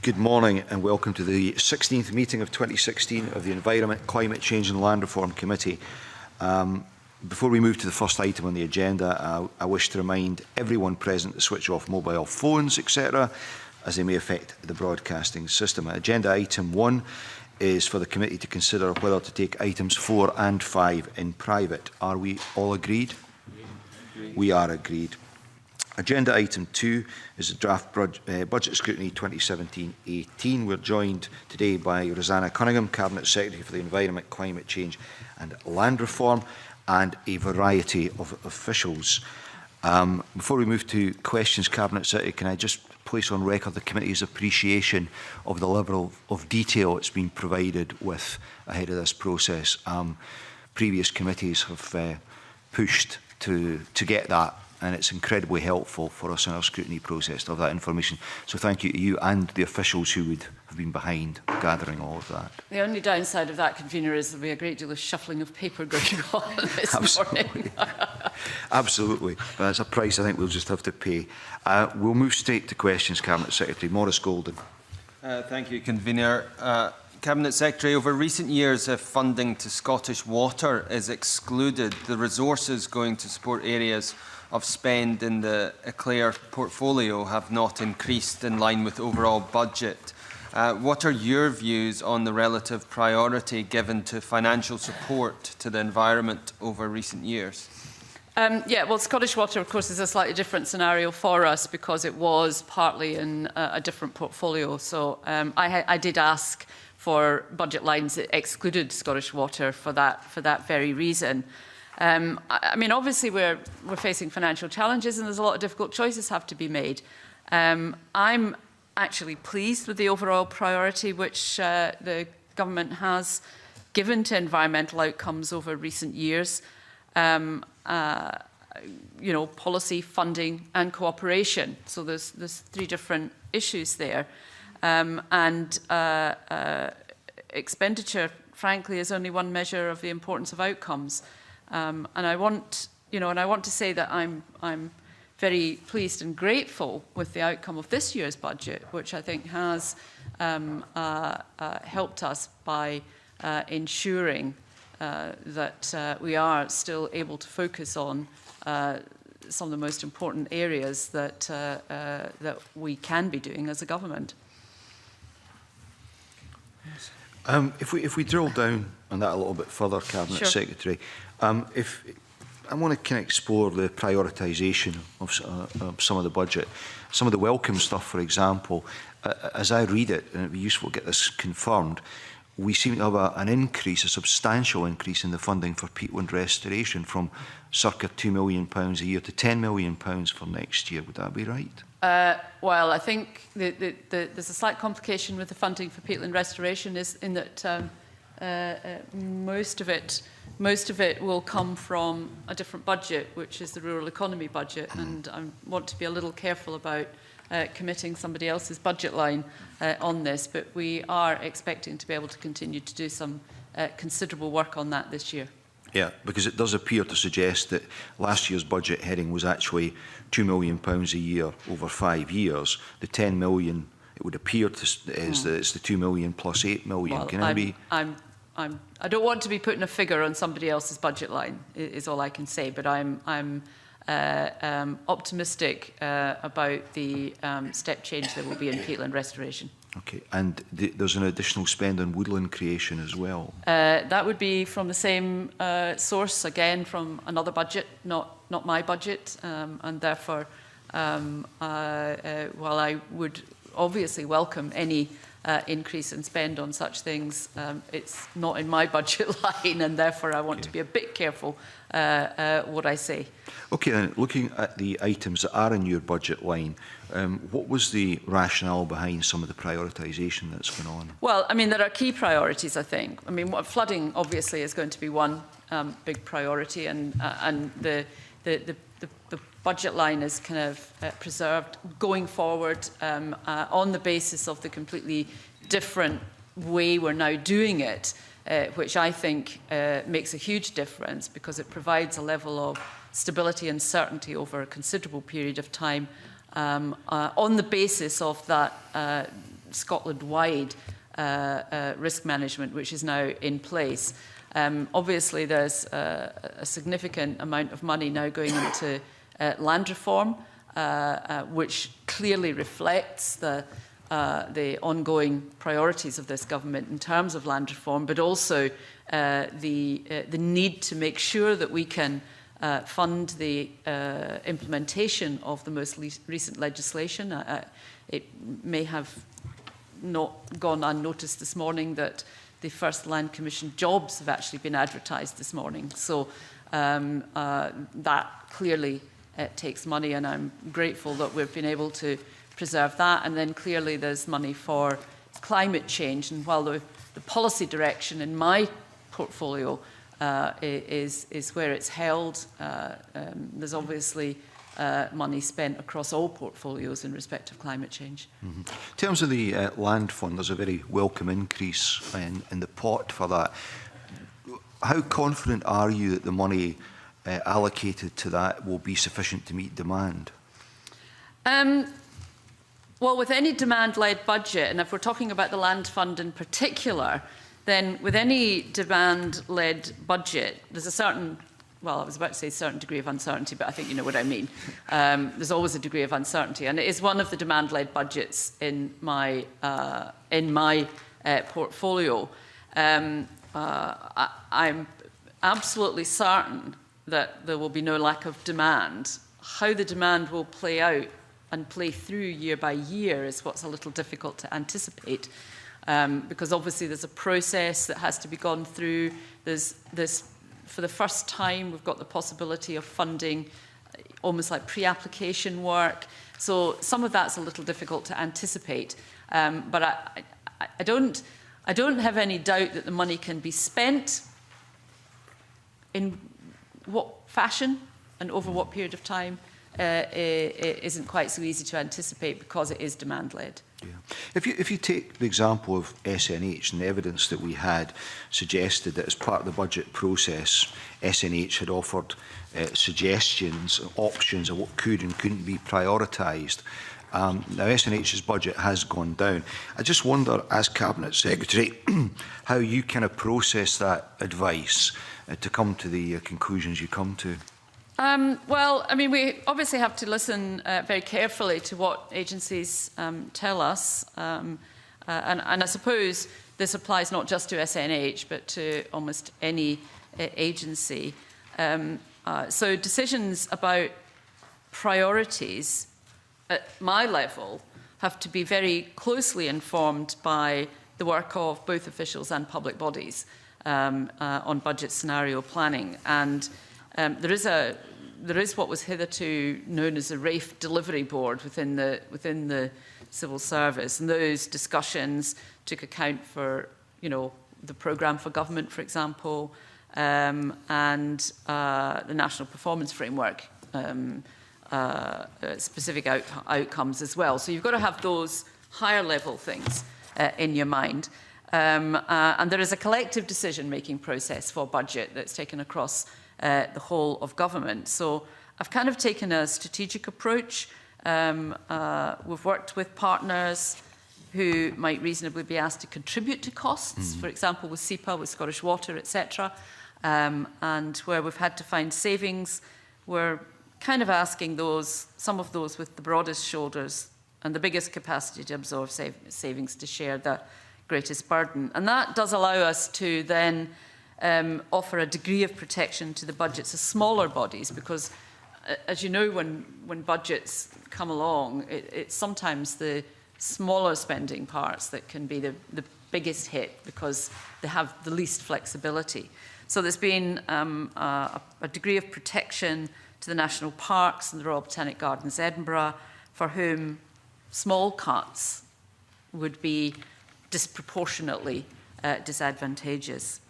Good morning and welcome to the 16th meeting of 2016 of the Environment, Climate Change and Land Reform Committee. Before we move to the first item on the agenda, I wish to remind everyone present to switch off mobile phones, etc., as they may affect the broadcasting system. Agenda item 1 is for the committee to consider whether to take items 4 and 5 in private. Are we all agreed? We are agreed. Agenda item 2 is the draft budget scrutiny 2017-18. We're joined today by Rosanna Cunningham, Cabinet Secretary for the Environment, Climate Change and Land Reform, and a variety of officials. Before we move to questions, Cabinet Secretary, can I just place on record the committee's appreciation of the level of detail it's been provided with ahead of this process. Previous committees have pushed to get that, and it's incredibly helpful for us in our scrutiny process to have that information. So thank you to you and the officials who would have been behind gathering all of that. The only downside of that, Convener, is there'll be a great deal of shuffling of paper going on this morning. Absolutely. But that's a price I think we'll just have to pay. We'll move straight to questions, Cabinet Secretary. Maurice Golden. Thank you, Convener. Cabinet Secretary, over recent years, if funding to Scottish Water is excluded, the resources going to support areas of spend in the Eclair portfolio have not increased in line with overall budget. What are your views on the relative priority given to financial support to the environment over recent years? Well, Scottish Water, of course, is a slightly different scenario for us because it was partly in a different portfolio. So I did ask for budget lines that excluded Scottish Water for that very reason. I mean, obviously, we're facing financial challenges and there's a lot of difficult choices have to be made. I'm actually pleased with the overall priority which the government has given to environmental outcomes over recent years. You know, policy, funding and cooperation. So there's three different issues there. Expenditure, frankly, is only one measure of the importance of outcomes. And I want to say that I'm very pleased and grateful with the outcome of this year's budget, which I think has helped us by ensuring that we are still able to focus on some of the most important areas that we can be doing as a government. If we drill down on that a little bit further, Cabinet Sure. Secretary, if I want to kind of explore the prioritisation of some of the budget, some of the welcome stuff, for example. As I read it, and it'd be useful to get this confirmed, we seem to have an increase, a substantial increase in the funding for peatland restoration from circa £2 million a year to £10 million for next year. Would that be right? Well, I think there's a slight complication with the funding for peatland restoration is in that most of it will come from a different budget, which is the rural economy budget, and I want to be a little careful about committing somebody else's budget line on this, but we are expecting to be able to continue to do some considerable work on that this year. Yeah, because it does appear to suggest that last year's budget heading was actually £2 million a year over 5 years. The 10 million, it would appear to is that it's the 2 million plus 8 million. Well, Can I be? I don't want to be putting a figure on somebody else's budget line. Is all I can say. But I'm optimistic about the step change that will be in peatland restoration. Okay, and there's an additional spend on woodland creation as well. That would be from the same source, again from another budget, not my budget, and therefore, while I would obviously welcome any increase in spend on such things, it's not in my budget line, and therefore I want to be a bit careful what I say. Okay, then, looking at the items that are in your budget line, what was the rationale behind some of the prioritisation that's going on? Well, I mean, there are key priorities, I think. I mean, flooding obviously is going to be one big priority, and the budget line is kind of preserved going forward on the basis of the completely different way we're now doing it, which I think makes a huge difference because it provides a level of stability and certainty over a considerable period of time on the basis of that Scotland-wide risk management, which is now in place. Obviously, there's a significant amount of money now going into land reform, which clearly reflects the ongoing priorities of this government in terms of land reform, but also the need to make sure that we can fund the implementation of the most recent legislation. It may have not gone unnoticed this morning that the first Land Commission jobs have actually been advertised this morning. So that clearly takes money, and I'm grateful that we've been able to preserve that. And then clearly there's money for climate change. And while the policy direction in my portfolio is where it's held, there's obviously money spent across all portfolios in respect of climate change. Mm-hmm. In terms of the land fund, there's a very welcome increase in the pot for that. How confident are you that the money allocated to that will be sufficient to meet demand? Well, with any demand-led budget, and if we're talking about the land fund in particular, then with any demand-led budget, there's a certain, well, I was about to say certain degree of uncertainty, but I think you know what I mean. There's always a degree of uncertainty, and it is one of the demand-led budgets in my portfolio. I'm absolutely certain that there will be no lack of demand. How the demand will play out and play through year by year is what's a little difficult to anticipate, because obviously there's a process that has to be gone through. There's for the first time, we've got the possibility of funding almost like pre-application work. So some of that's a little difficult to anticipate. But I don't have any doubt that the money can be spent. In what fashion and over what period of time it isn't quite so easy to anticipate because it is demand-led. Yeah. If you take the example of SNH and the evidence that we had suggested that as part of the budget process, SNH had offered suggestions, options of what could and couldn't be prioritised. Now SNH's budget has gone down. I just wonder, as Cabinet Secretary, how you kind of process that advice to come to the conclusions you come to. Well, I mean, we obviously have to listen very carefully to what agencies tell us. And I suppose this applies not just to SNH, but to almost any agency. So decisions about priorities at my level have to be very closely informed by the work of both officials and public bodies on budget scenario planning. And there is what was hitherto known as a RAFE delivery board within the civil service, and those discussions took account for, you know, the programme for government, for example, and the national performance framework, specific outcomes as well. So you've got to have those higher level things in your mind. And there is a collective decision-making process for budget that's taken across the whole of government. So I've kind of taken a strategic approach. We've worked with partners who might reasonably be asked to contribute to costs, for example, with SEPA, with Scottish Water, etc. And where we've had to find savings, we're kind of asking some of those with the broadest shoulders and the biggest capacity to absorb savings to share the greatest burden. And that does allow us to then offer a degree of protection to the budgets of smaller bodies, because as you know, when budgets come along, it's sometimes the smaller spending parts that can be the biggest hit because they have the least flexibility. So there's been a degree of protection to the national parks and the Royal Botanic Gardens Edinburgh, for whom small cuts would be disproportionately disadvantageous.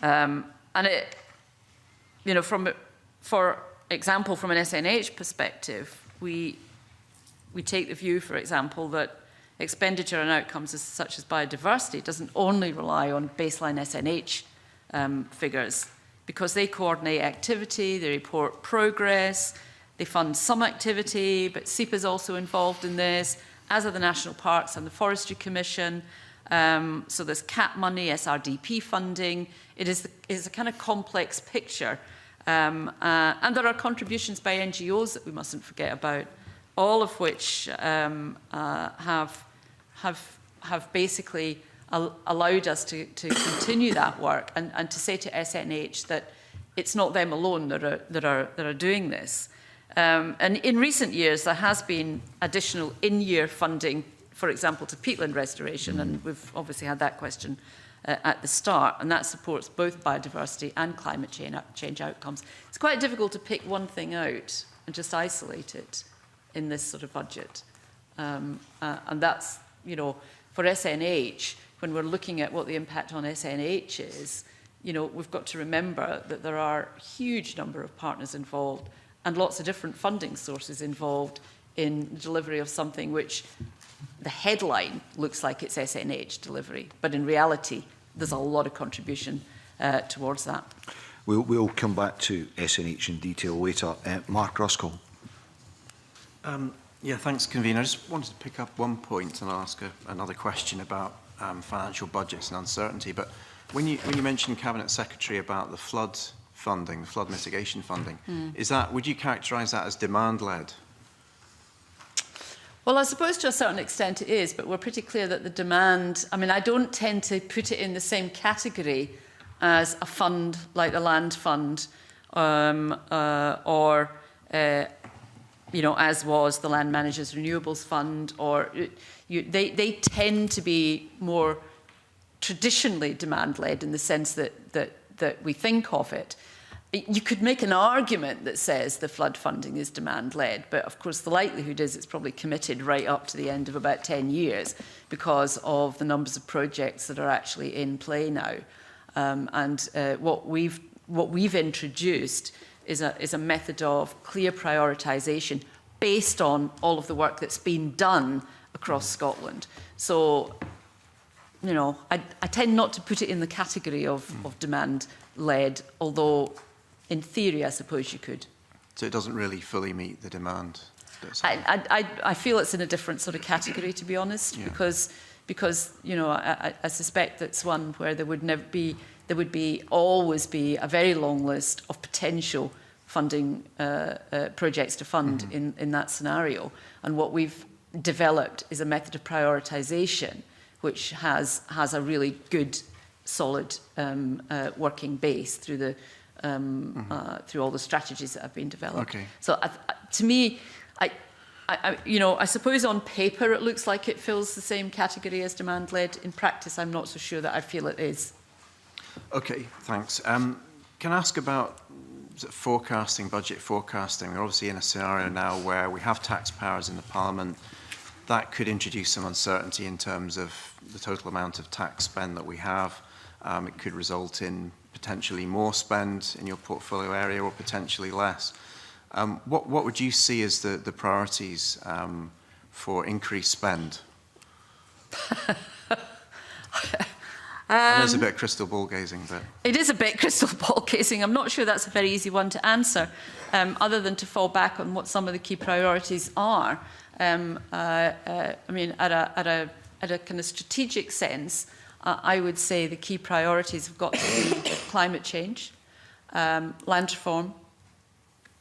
And it, you know, for example, from an SNH perspective, we take the view, for example, that expenditure and outcomes such as biodiversity doesn't only rely on baseline SNH figures, because they coordinate activity, they report progress, They fund some activity, but SEPA is also involved in this, as are the National Parks and the Forestry Commission. So there's CAP money, SRDP funding. It is a kind of complex picture. And there are contributions by NGOs that we mustn't forget about, all of which have basically allowed us to continue that work and to say to SNH that it's not them alone that are doing this. And in recent years, there has been additional in-year funding, for example, to peatland restoration, and we've obviously had that question at the start, and that supports both biodiversity and climate change outcomes. It's quite difficult to pick one thing out and just isolate it in this sort of budget. And that's, you know, for SNH, when we're looking at what the impact on SNH is, you know, we've got to remember that there are a huge number of partners involved and lots of different funding sources involved in the delivery of something which the headline looks like it's SNH delivery, but in reality, there's a lot of contribution towards that. We'll come back to SNH in detail later. Mark Ruskell. Yeah, thanks, Convener. I just wanted to pick up one point and ask another question about financial budgets and uncertainty. But when you mentioned Cabinet Secretary about the flood funding, the flood mitigation funding, would you characterise that as demand-led? Well, I suppose to a certain extent it is, but we're pretty clear that the demand, I mean, I don't tend to put it in the same category as a fund like the Land Fund or, you know, as was the Land Managers Renewables Fund, or they tend to be more traditionally demand-led in the sense that we think of it. You could make an argument that says the flood funding is demand-led, but of course the likelihood is it's probably committed right up to the end of about 10 years because of the numbers of projects that are actually in play now. What we've introduced is a method of clear prioritisation based on all of the work that's been done across Scotland. So, you know, I tend not to put it in the category of demand-led, although in theory, I suppose you could. So it doesn't really fully meet the demand? I feel it's in a different sort of category, to be honest, because you know, I suspect it's one where there would always be a very long list of potential funding projects to fund in that scenario. And what we've developed is a method of prioritisation which has a really good, solid working base through the through all the strategies that have been developed. Okay. So to me, you know, I suppose on paper it looks like it fills the same category as demand-led. In practice, I'm not so sure that I feel it is. Okay, thanks. Can I ask about forecasting, budget forecasting? We're obviously in a scenario now where we have tax powers in the Parliament. That could introduce some uncertainty in terms of the total amount of tax spend that we have. It could result in potentially more spend in your portfolio area or potentially less. What would you see as the priorities for increased spend? It's a bit crystal ball gazing, but it is a bit crystal ball gazing. I'm not sure that's a very easy one to answer, other than to fall back on what some of the key priorities are. I mean, at a kind of strategic sense, I would say the key priorities have got to be climate change, land reform,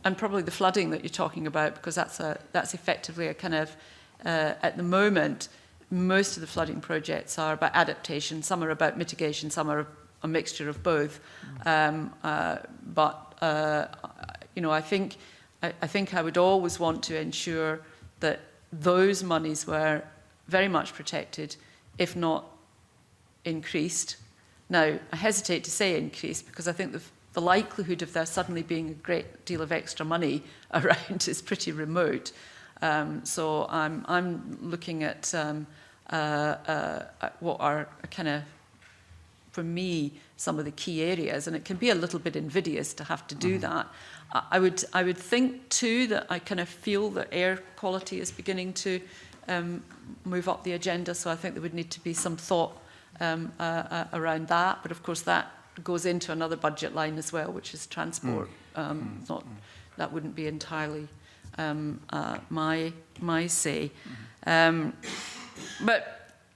and probably the flooding that you're talking about, because that's effectively a kind of at the moment. Most of the flooding projects are about adaptation, some are about mitigation, some are a mixture of both. You know, I think I would always want to ensure that those monies were very much protected, if not increased. Now, I hesitate to say increased because I think the likelihood of there suddenly being a great deal of extra money around is pretty remote. So I'm looking at what are kind of, for me, some of the key areas, and it can be a little bit invidious to have to do that. I would think too that I kind of feel that air quality is beginning to move up the agenda, so I think there would need to be some thought around that. But of course that goes into another budget line as well, which is transport. That wouldn't be entirely my say. But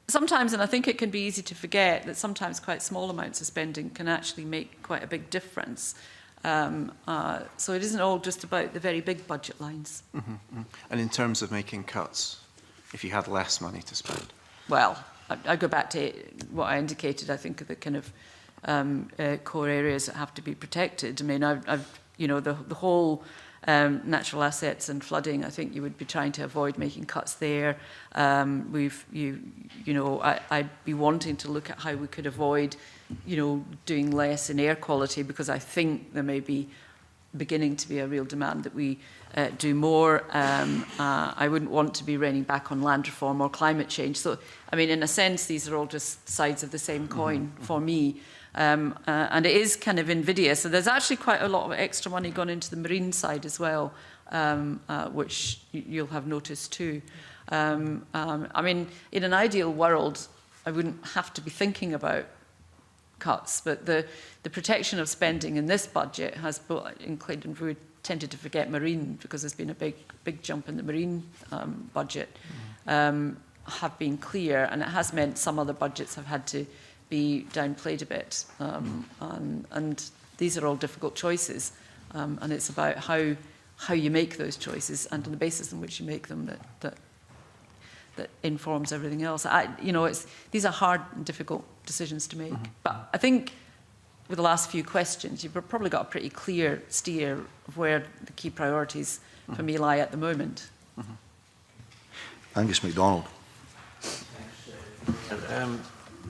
sometimes, and I think it can be easy to forget, that sometimes quite small amounts of spending can actually make quite a big difference. So it isn't all just about the very big budget lines. And in terms of making cuts, if you had less money to spend? Well, I go back to what I indicated. I think of the kind of core areas that have to be protected. I mean, the whole natural assets and flooding, I think you would be trying to avoid making cuts there. I'd be wanting to look at how we could avoid, doing less in air quality, because I think there may be beginning to be a real demand that we do more. I wouldn't want to be reining back on land reform or climate change. So, I mean, in a sense, these are all just sides of the same coin for me. And it is kind of invidious. So there's actually quite a lot of extra money gone into the marine side as well, which you'll have noticed too. I mean, in an ideal world, I wouldn't have to be thinking about cuts, but the protection of spending in this budget has, including, we tended to forget marine because there's been a big jump in the marine budget, have been clear, and it has meant some other budgets have had to be downplayed a bit, and these are all difficult choices, and it's about how you make those choices and on the basis on which you make them that informs everything else. These are hard and difficult decisions to make, but I think with the last few questions, you've probably got a pretty clear steer of where the key priorities for me lie at the moment. Angus MacDonald.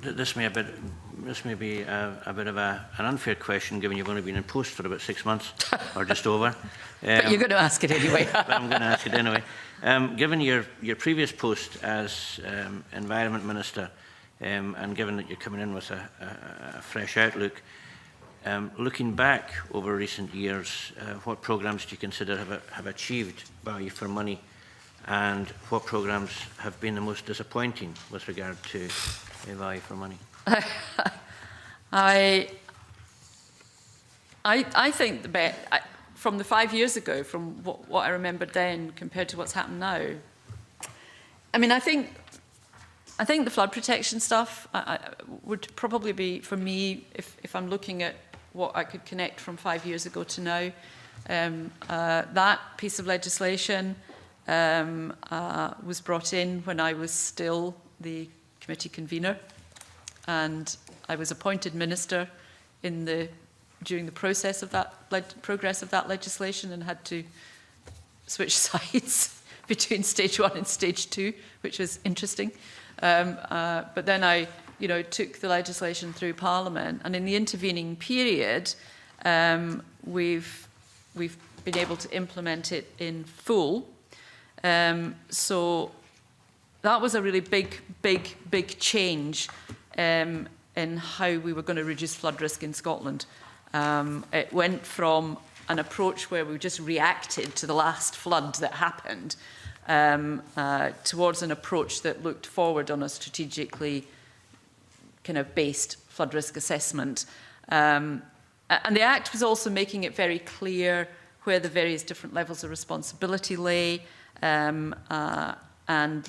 This may be a bit of an unfair question, given you've only been in post for about 6 months, or just over. But you're going to ask it anyway. But I'm going to ask it anyway. Given your previous post as Environment Minister, and given that you're coming in with a fresh outlook, looking back over recent years, what programmes do you consider have achieved value for money, and what programmes have been the most disappointing with regard to value for money? I think from the 5 years ago, from what I remembered then compared to what's happened now, I mean, I think the flood protection stuff would probably be, for me, if I'm looking at what I could connect from 5 years ago to now, that piece of legislation was brought in when I was still the committee convener, and I was appointed minister during the process of that progress of that legislation, and had to switch sides between stage 1 and stage 2, which was interesting. But then I, took the legislation through Parliament, and in the intervening period, we've been able to implement it in full. So that was a really big change in how we were going to reduce flood risk in Scotland. It went from an approach where we just reacted to the last flood that happened towards an approach that looked forward on a strategically kind of based flood risk assessment. And the Act was also making it very clear where the various different levels of responsibility lay, and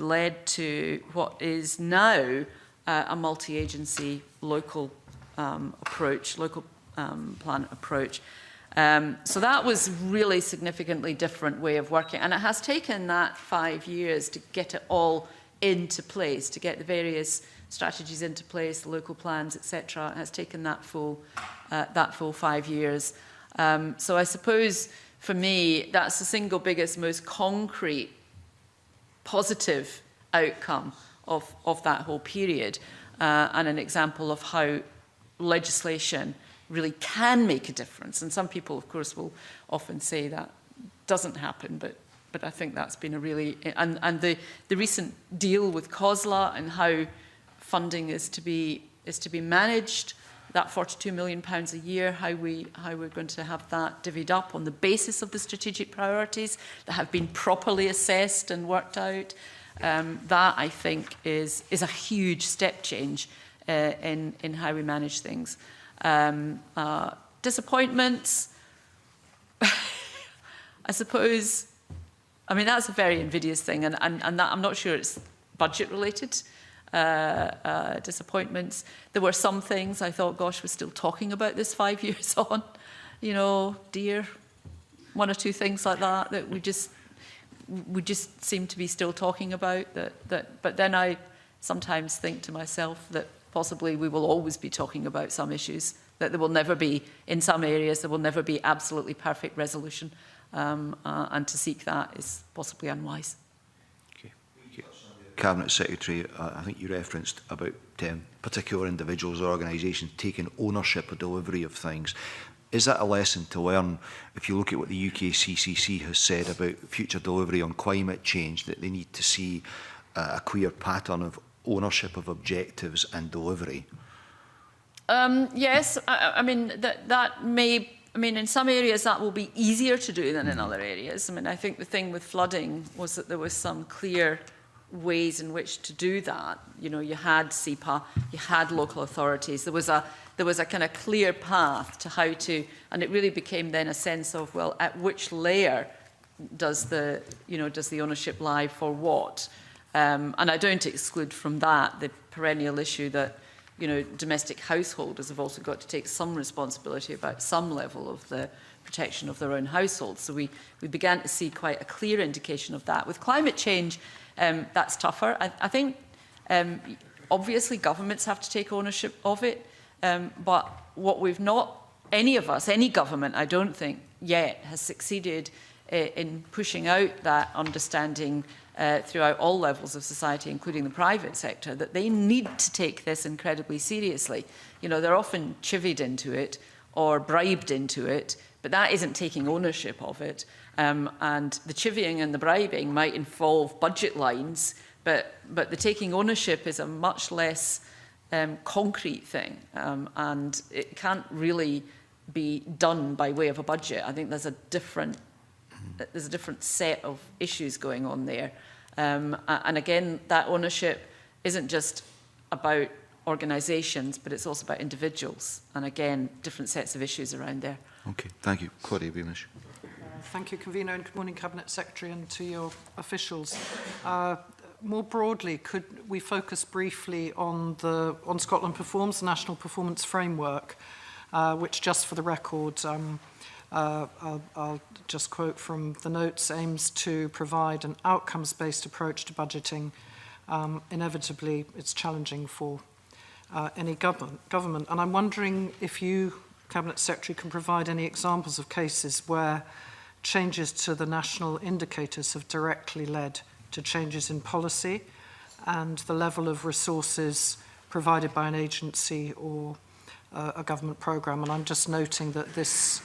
led to what is now a multi-agency local approach, local plan approach. So that was really significantly different way of working. And it has taken that 5 years to get it all into place, to get the various strategies into place, the local plans, etc. It has taken that full 5 years. So I suppose for me, that's the single biggest, most concrete, positive outcome of that whole period, and an example of how legislation really can make a difference. And some people, of course, will often say that doesn't happen, but I think that's been a really, and the recent deal with COSLA and how funding is to be managed, that £42 million a year, how we're going to have that divvied up on the basis of the strategic priorities that have been properly assessed and worked out. That, I think, is a huge step change in how we manage things. Disappointments, I suppose I mean, that's a very invidious thing, and that, I'm not sure it's budget-related disappointments. There were some things I thought, gosh, we're still talking about this 5 years on. You know, dear, one or two things like that we just seem to be still talking about. But then I sometimes think to myself that possibly we will always be talking about some issues, that there will never be, in some areas, there will never be absolutely perfect resolution. And to seek that is possibly unwise. Okay. Cabinet Secretary, I think you referenced about particular individuals or organisations taking ownership of delivery of things. Is that a lesson to learn if you look at what the UK CCC has said about future delivery on climate change, that they need to see a clear pattern of ownership of objectives and delivery? Yes, I mean, that may, I mean, in some areas that will be easier to do than in other areas. I mean, I think the thing with flooding was that there was some clear ways in which to do that. You know, you had SEPA, you had local authorities. There was a kind of clear path to how to, and it really became then a sense of, well, at which layer does the ownership lie for what? And I don't exclude from that the perennial issue that, you know, domestic householders have also got to take some responsibility about some level of the protection of their own households. So we began to see quite a clear indication of that. With climate change, that's tougher. I think obviously governments have to take ownership of it, but what we've not, any of us, any government, I don't think yet has succeeded in pushing out that understanding throughout all levels of society, including the private sector, that they need to take this incredibly seriously. You know, they're often chivied into it or bribed into it, but that isn't taking ownership of it. And the chivying and the bribing might involve budget lines, but the taking ownership is a much less concrete thing, and it can't really be done by way of a budget. I think there's a different set of issues going on there. And again, that ownership isn't just about organisations, but it's also about individuals. And again, different sets of issues around there. Okay, thank you. Claudia Beamish. Thank you, Convener, and good morning, Cabinet Secretary, and to your officials. More broadly, could we focus briefly on Scotland Performs, the National Performance Framework, which, just for the record, I'll just quote from the notes, aims to provide an outcomes-based approach to budgeting. Inevitably, it's challenging for any government. And I'm wondering if you, Cabinet Secretary, can provide any examples of cases where changes to the national indicators have directly led to changes in policy and the level of resources provided by an agency or a government programme. And I'm just noting that this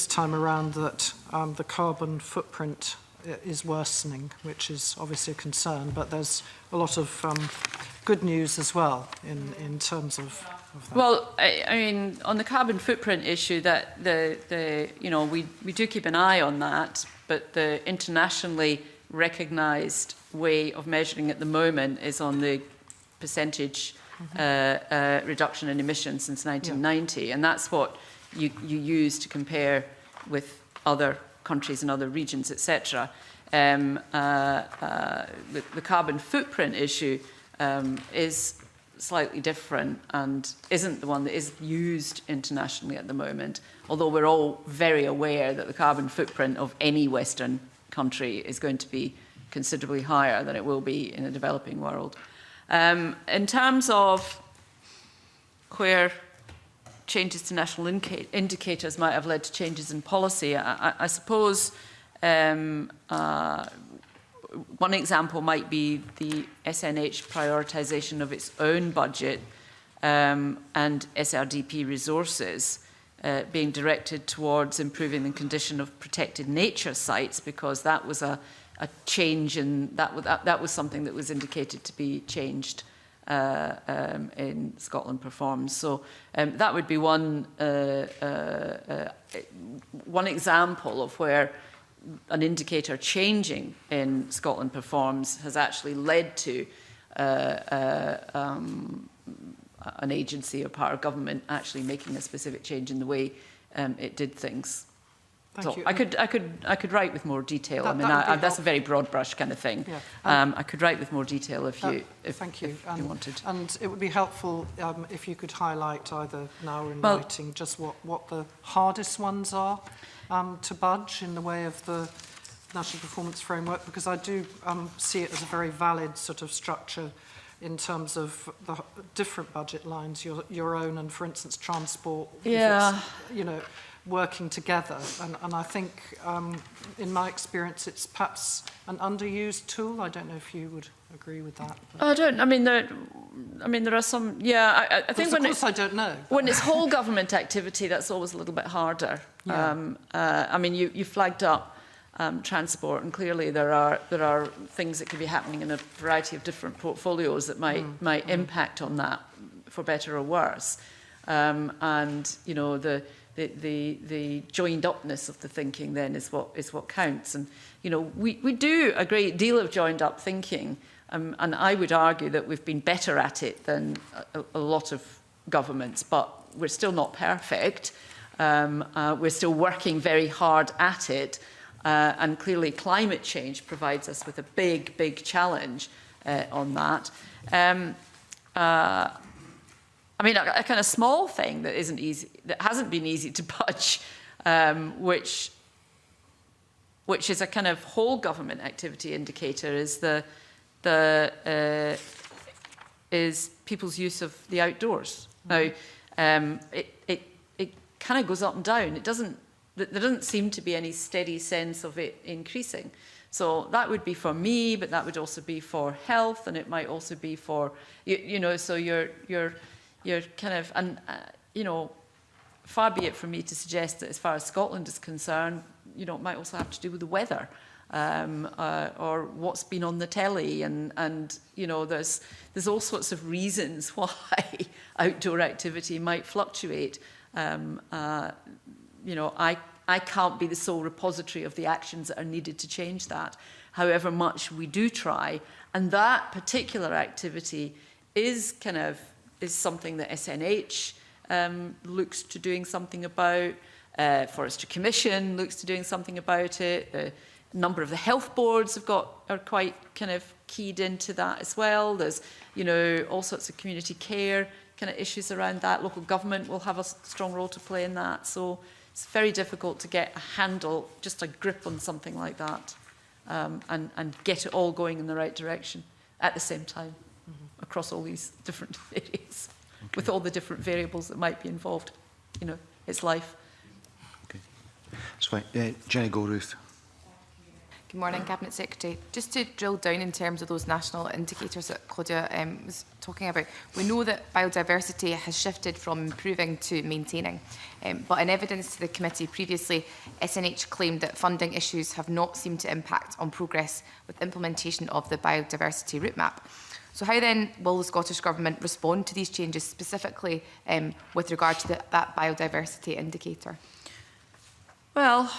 time around that the carbon footprint is worsening, which is obviously a concern, but there's a lot of good news as well in terms of that. Well, I mean, on the carbon footprint issue, that we do keep an eye on that, but the internationally recognised way of measuring at the moment is on the percentage reduction in emissions since 1990, and that's what you use to compare with other countries and other regions, etc. The carbon footprint issue is slightly different and isn't the one that is used internationally at the moment, although we're all very aware that the carbon footprint of any Western country is going to be considerably higher than it will be in a developing world. In terms of where changes to national indicators might have led to changes in policy, I suppose one example might be the SNH prioritisation of its own budget and SRDP resources being directed towards improving the condition of protected nature sites, because that was a change in that was something that was indicated to be changed in Scotland Performs. So that would be one example of where an indicator changing in Scotland Performs has actually led to an agency or part of government actually making a specific change in the way it did things. Thank So you. I could write with more detail. That- I mean, that would be that's a very broad brush kind of thing. Yeah. I could write with more detail if you Thank you. if you wanted. And it would be helpful if you could highlight either now or in Well- writing just what the hardest ones are to budge in the way of the National Performance Framework, because I do see it as a very valid sort of structure in terms of the different budget lines, your own and, for instance, transport. Yeah. If it's, you know, working together. And I think, in my experience, it's perhaps an underused tool. I don't know if you would agree with that. I mean, there are some. Yeah, I think Of course, I don't know. When it's whole government activity, that's always a little bit harder. Yeah. I mean, you flagged up transport, and clearly there are things that could be happening in a variety of different portfolios that might impact on that, for better or worse. And you know, the joined upness of the thinking then is what counts. And you know, we do a great deal of joined up thinking, and I would argue that we've been better at it than a lot of governments, but we're still not perfect. We're still working very hard at it. And clearly climate change provides us with a big challenge on that. I mean, a kind of small thing that isn't easy, that hasn't been easy to budge, which is a kind of whole government activity indicator, is people's use of the outdoors. Now, it kind of goes up and down. There doesn't seem to be any steady sense of it increasing. So that would be for me, but that would also be for health, and it might also be for, you know, so you're kind of, and you know, far be it from me to suggest that as far as Scotland is concerned, you know, it might also have to do with the weather, or what's been on the telly, and you know, there's all sorts of reasons why outdoor activity might fluctuate. You know, I can't be the sole repository of the actions that are needed to change that, however much we do try. And that particular activity is something that SNH looks to doing something about. Forestry Commission looks to doing something about it. A number of the health boards are quite kind of keyed into that as well. There's, you know, all sorts of community care kind of issues around that. Local government will have a strong role to play in that. So it's very difficult to get a handle, just a grip on something like that, and get it all going in the right direction at the same time, across all these different areas, with all the different variables that might be involved. You know, it's life. Okay, that's fine. Jenny Goldruth. Good morning, Cabinet Secretary. Just to drill down in terms of those national indicators that Claudia was talking about, we know that biodiversity has shifted from improving to maintaining. But in evidence to the committee previously, SNH claimed that funding issues have not seemed to impact on progress with implementation of the biodiversity route map. So how then will the Scottish Government respond to these changes, specifically with regard to that biodiversity indicator? Well,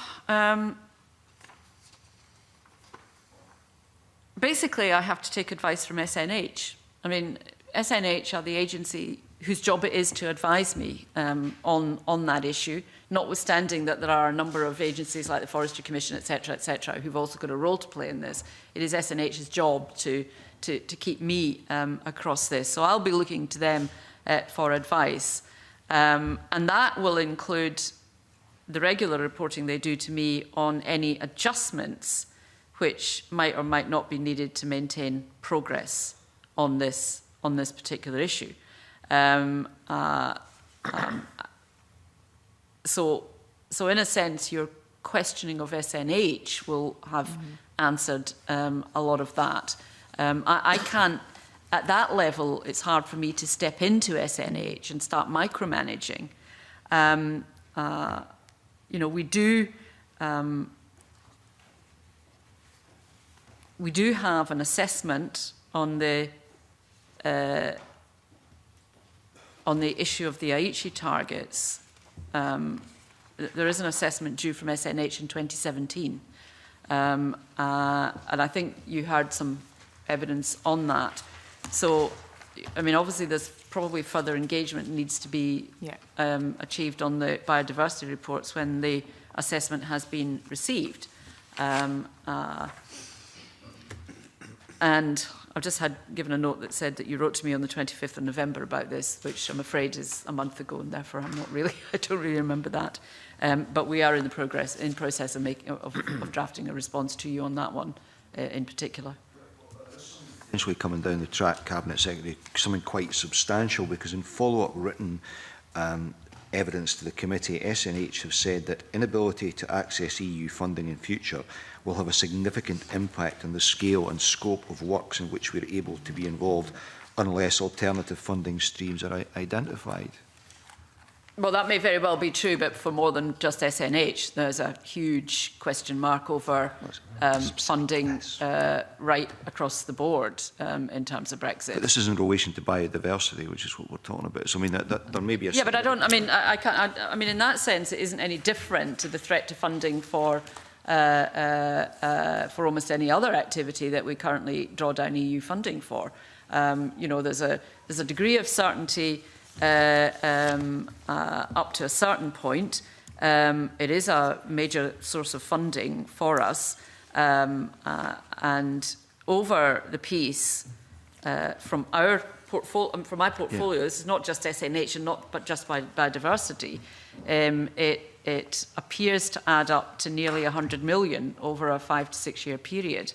basically, I have to take advice from SNH. I mean, SNH are the agency whose job it is to advise me on that issue, notwithstanding that there are a number of agencies like the Forestry Commission, etc., who've also got a role to play in this. It is SNH's job to keep me across this. So I'll be looking to them for advice. And that will include the regular reporting they do to me on any adjustments which might or might not be needed to maintain progress on this particular issue. So in a sense, your questioning of SNH will have answered a lot of that. I can't, at that level, it's hard for me to step into SNH and start micromanaging. You know, we do have an assessment on the issue of the Aichi targets. There is an assessment due from SNH in 2017. And I think you heard some evidence on that. So, I mean, obviously there's probably further engagement needs to be achieved on the biodiversity reports when they assessment has been received. And I've just given a note that said that you wrote to me on the 25th of November about this, which I'm afraid is a month ago, and therefore I don't really remember that. But we are in the process of drafting a response to you on that one in particular. Potentially coming down the track, Cabinet Secretary, something quite substantial, because in follow-up written evidence to the committee, SNH have said that inability to access EU funding in future will have a significant impact on the scale and scope of works in which we're able to be involved unless alternative funding streams are identified. Well, that may very well be true, but for more than just SNH, there's a huge question mark over funding right across the board in terms of Brexit. But this is in relation to biodiversity, which is what we're talking about. So, I mean, that there may be a... Yeah, but I don't... I mean, I can't... I mean, in that sense, it isn't any different to the threat to funding for almost any other activity that we currently draw down EU funding for. You know, there's a degree of certainty up to a certain point. It is a major source of funding for us, and over the piece from our portfolio, from my portfolio, this is not just SNH and but just biodiversity. It appears to add up to nearly 100 million over a 5 to 6 year period.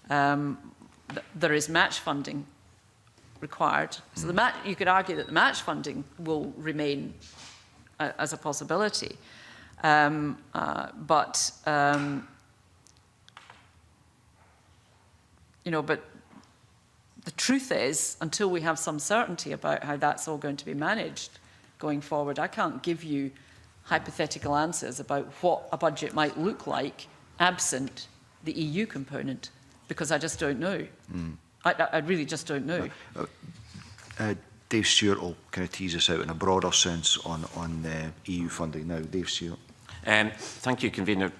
There is match funding required. So you could argue that the match funding will remain as a possibility. You know, but the truth is, until we have some certainty about how that's all going to be managed going forward, I can't give you hypothetical answers about what a budget might look like absent the EU component, because I just don't know. I really just don't know. Dave Stewart will kind of tease us out in a broader sense on EU funding now. Dave Stewart. Thank you, Convener.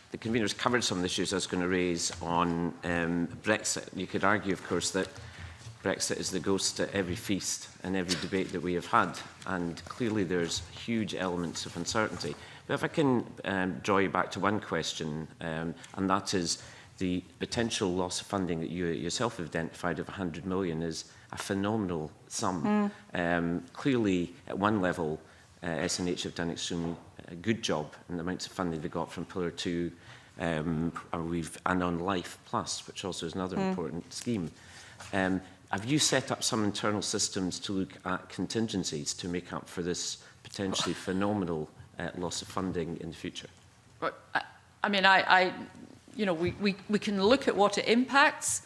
The Convener's covered some of the issues I was going to raise on Brexit. You could argue, of course, that Brexit is the ghost at every feast and every debate that we have had, and clearly there's huge elements of uncertainty. But if I can draw you back to one question, and that is the potential loss of funding that you yourself have identified of 100 million is a phenomenal sum. Clearly, at one level, SNH have done an extremely good job in the amounts of funding they got from Pillar 2 and on Life Plus, which also is another important scheme. Have you set up some internal systems to look at contingencies to make up for this potentially phenomenal loss of funding in the future? I mean, you know, we can look at what it impacts.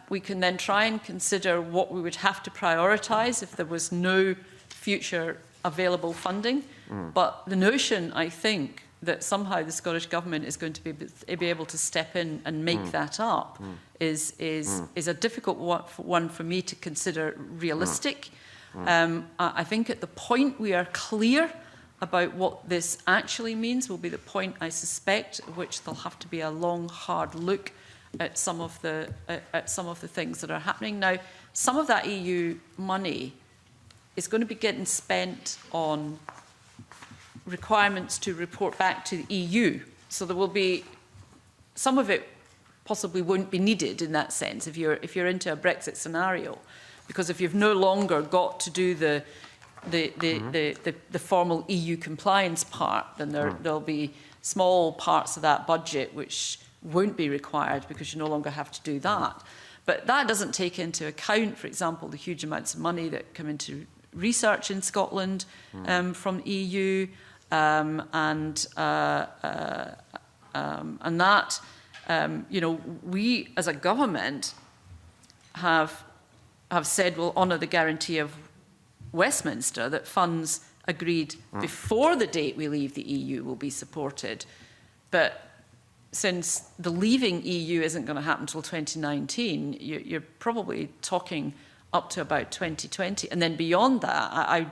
We can then try and consider what we would have to prioritise if there was no future available funding. But the notion, I think, that somehow the Scottish Government is going to be able to step in and make that up is a difficult one for me to consider realistic. I think at the point we are clear about what this actually means will be the point, I suspect, at which there'll have to be a long, hard look at some of the things that are happening now. Some of that EU money is going to be getting spent on requirements to report back to the EU. So there will be some of it possibly won't be needed in that sense if you're into a Brexit scenario, because if you've no longer got to do the formal EU compliance part, then there'll be small parts of that budget which won't be required because you no longer have to do that. But that doesn't take into account, for example, the huge amounts of money that come into research in Scotland from the EU, and that, you know, we as a government have said we'll honour the guarantee of Westminster that funds agreed before the date we leave the EU will be supported. But since the leaving EU isn't going to happen until 2019, you're probably talking up to about 2020. And then beyond that, I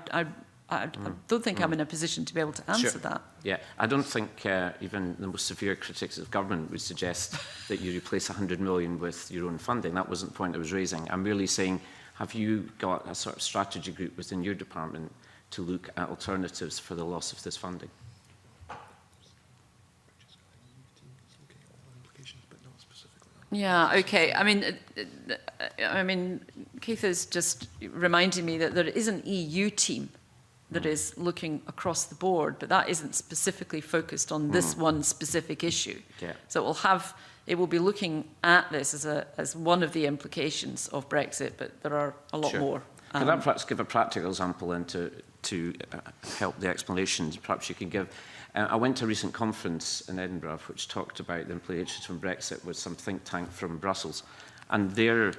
don't think I'm in a position to be able to answer that. Yeah, I don't think even the most severe critics of government would suggest that you replace 100 million with your own funding. That wasn't the point I was raising. I'm merely saying, have you got a sort of strategy group within your department to look at alternatives for the loss of this funding? Yeah, okay. I mean, Keith is just reminding me that there is an EU team that is looking across the board, but that isn't specifically focused on this one specific issue. Yeah. So it will be looking at this as one of the implications of Brexit, but there are a lot more. Could I perhaps give a practical example then to help the explanations? Perhaps you can give. I went to a recent conference in Edinburgh which talked about the implications from Brexit with some think tank from Brussels, and their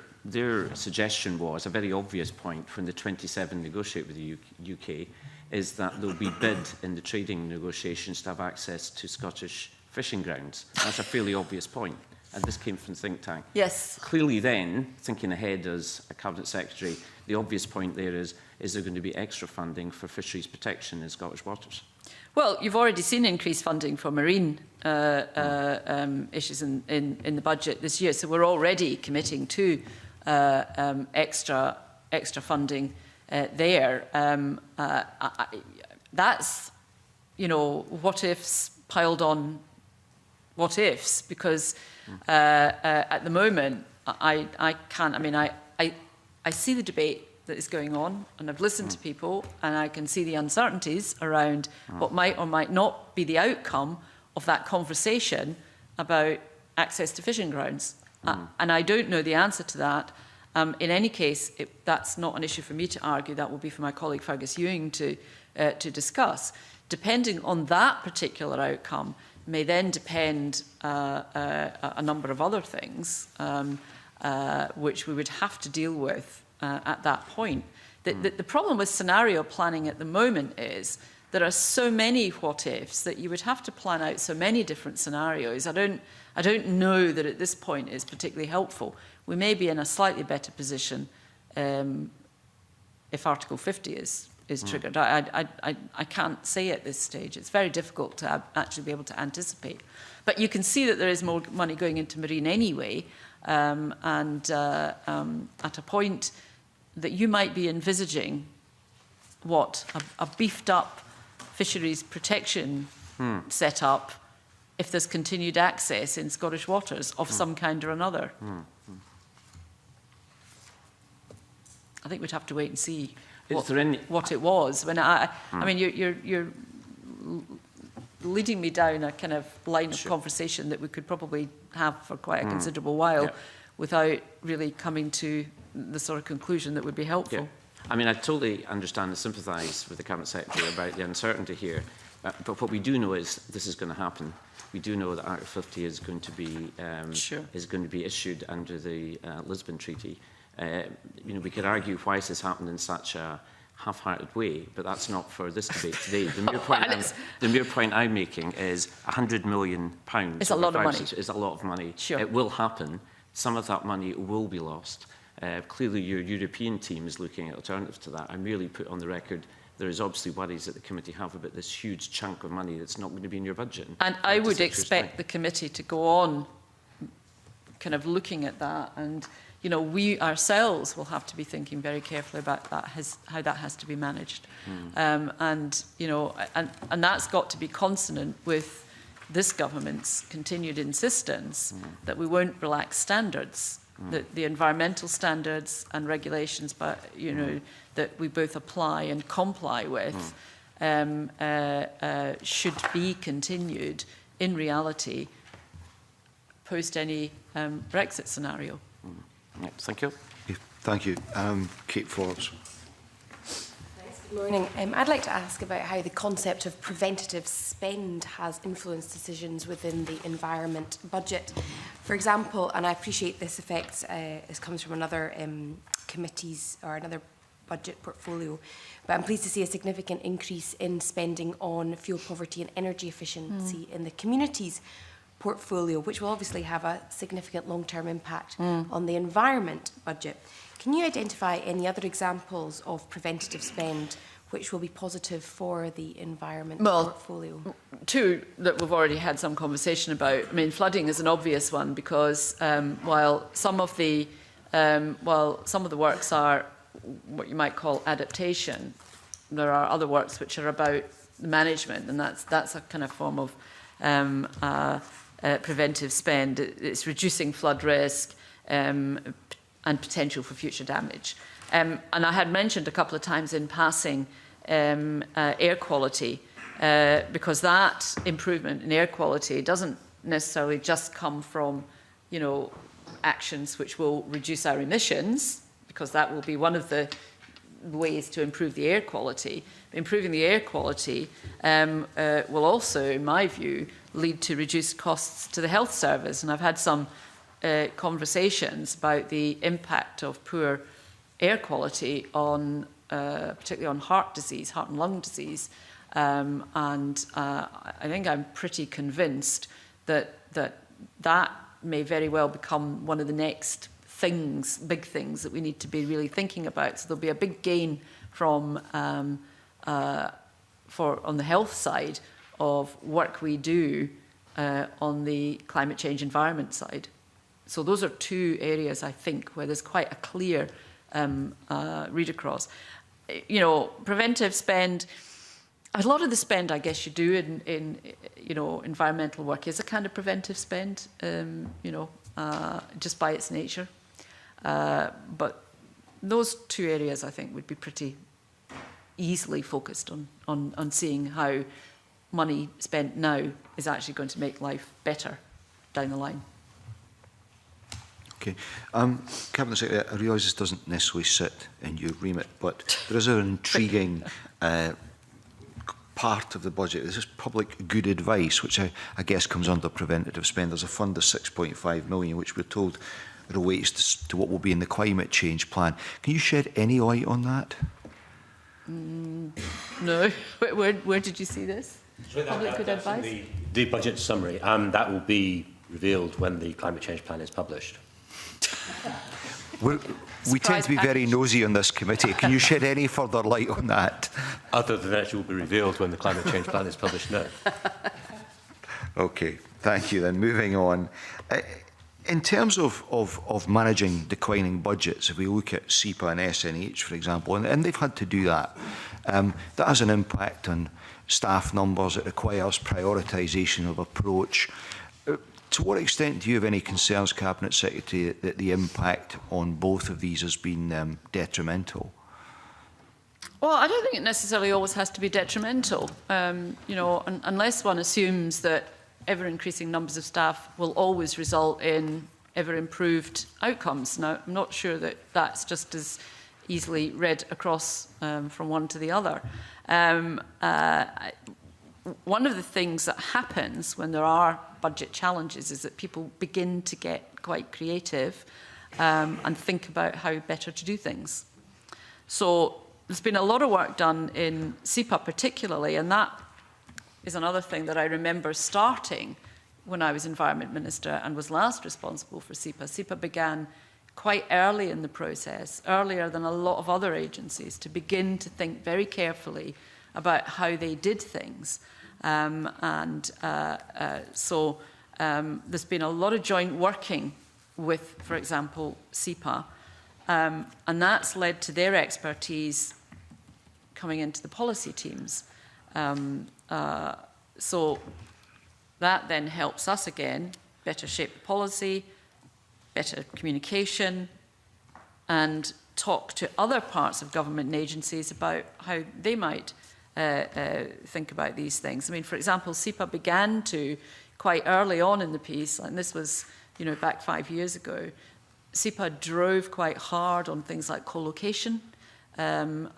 suggestion was a very obvious point when the 27 negotiate with the UK is that there will be bid in the trading negotiations to have access to Scottish fishing grounds. That's a fairly obvious point, and this came from the think tank. Yes. Clearly then, thinking ahead as a Cabinet Secretary, the obvious point there is there going to be extra funding for fisheries protection in Scottish waters? Well, you've already seen increased funding for marine issues in the budget this year, so we're already committing to extra funding there. That's, what ifs piled on what ifs, because at the moment I can't. I mean, I see the debate that is going on, and I've listened to people, and I can see the uncertainties around what might or might not be the outcome of that conversation about access to fishing grounds. And I don't know the answer to that. In any case, that's not an issue for me to argue. That will be for my colleague Fergus Ewing to discuss. Depending on that particular outcome may then depend a number of other things which we would have to deal with at that point. The problem with scenario planning at the moment is there are so many what-ifs that you would have to plan out so many different scenarios. I don't know that at this point is particularly helpful. We may be in a slightly better position if Article 50 is triggered. I can't say at this stage. It's very difficult to actually be able to anticipate. But you can see that there is more money going into marine anyway, and at a point that you might be envisaging a beefed up fisheries protection set up if there's continued access in Scottish waters of some kind or another. I think we'd have to wait and see what it was. I mean, you're leading me down a kind of line of conversation that we could probably have for quite a considerable while without really coming to the sort of conclusion that would be helpful. Yeah. I mean, I totally understand and sympathise with the Cabinet Secretary about the uncertainty here, but what we do know is this is going to happen. We do know that Article 50 is going to be issued under the Lisbon Treaty. We could argue why this has happened in such a half-hearted way, but that's not for this debate today. The mere point I'm making is £100 million. It's a lot of money. Is a lot of money. Sure. It will happen. Some of that money will be lost. Clearly, your European team is looking at alternatives to that. I merely put on the record there is obviously worries that the committee have about this huge chunk of money that's not going to be in your budget. And I would expect the committee to go on kind of looking at that, and we ourselves will have to be thinking very carefully about that, how that has to be managed. And that's got to be consonant with this government's continued insistence that we won't relax standards, that the environmental standards and regulations, that we both apply and comply with, should be continued in reality post any Brexit scenario. Right, thank you. Thank you. Kate Forbes. Good morning. I'd like to ask about how the concept of preventative spend has influenced decisions within the environment budget. For example, and I appreciate this affects, this comes from another committee's or another budget portfolio, but I'm pleased to see a significant increase in spending on fuel poverty and energy efficiency in the community's portfolio, which will obviously have a significant long-term impact on the environment budget. Can you identify any other examples of preventative spend which will be positive for the environment portfolio? Two that we've already had some conversation about. I mean, flooding is an obvious one because while some of the works are what you might call adaptation, there are other works which are about management, and that's a kind of form of preventive spend. It's reducing flood risk and potential for future damage. And I had mentioned a couple of times in passing air quality, because that improvement in air quality doesn't necessarily just come from, you know, actions which will reduce our emissions, because that will be one of the ways to improve the air quality. Improving the air quality will also, in my view, lead to reduced costs to the health service. And I've had some conversations about the impact of poor air quality on, particularly on heart disease, heart and lung disease. I think I'm pretty convinced that that may very well become one of the next things, big things that we need to be really thinking about. So there'll be a big gain from on the health side of work we do on the climate change environment side. So those are two areas, I think, where there's quite a clear read across. You know, preventive spend, a lot of the spend, I guess, you do in you know, environmental work is a kind of preventive spend, you know, just by its nature. But those two areas, I think, would be pretty easily focused on seeing how money spent now is actually going to make life better down the line. Okay. Cabinet Secretary, I realise this doesn't necessarily sit in your remit, but there is an intriguing part of the budget. This is public good advice, which I guess comes under preventative spend. There's a fund of 6.5 million, which we're told relates to what will be in the climate change plan. Can you shed any light on that? No. Where did you see this? Public good advice? The budget summary, and that will be revealed when the climate change plan is published. We tend to be very nosy on this committee. Can you shed any further light on that? Other than that, it will be revealed when the climate change plan is published, no. Okay, thank you then. Moving on. In terms of managing declining budgets, if we look at SEPA and SNH, for example, and they've had to do that, that has an impact on staff numbers. It requires prioritisation of approach. To what extent do you have any concerns, Cabinet Secretary, that the impact on both of these has been detrimental? Well, I don't think it necessarily always has to be detrimental. You know, unless one assumes that ever-increasing numbers of staff will always result in ever-improved outcomes. Now, I'm not sure that that's just as easily read across from one to the other. One of the things that happens when there are budget challenges is that people begin to get quite creative and think about how better to do things. So there's been a lot of work done in SEPA particularly, and that is another thing that I remember starting when I was Environment Minister and was last responsible for SEPA. SEPA began quite early in the process, earlier than a lot of other agencies, to begin to think very carefully about how they did things. So there's been a lot of joint working with, for example, SEPA, and that's led to their expertise coming into the policy teams. So that then helps us again better shape the policy, better communication, and talk to other parts of government and agencies about how they might think about these things. I mean, for example, SEPA began to, quite early on in the piece, and this was, you know, back 5 years ago, SEPA drove quite hard on things like co-location, and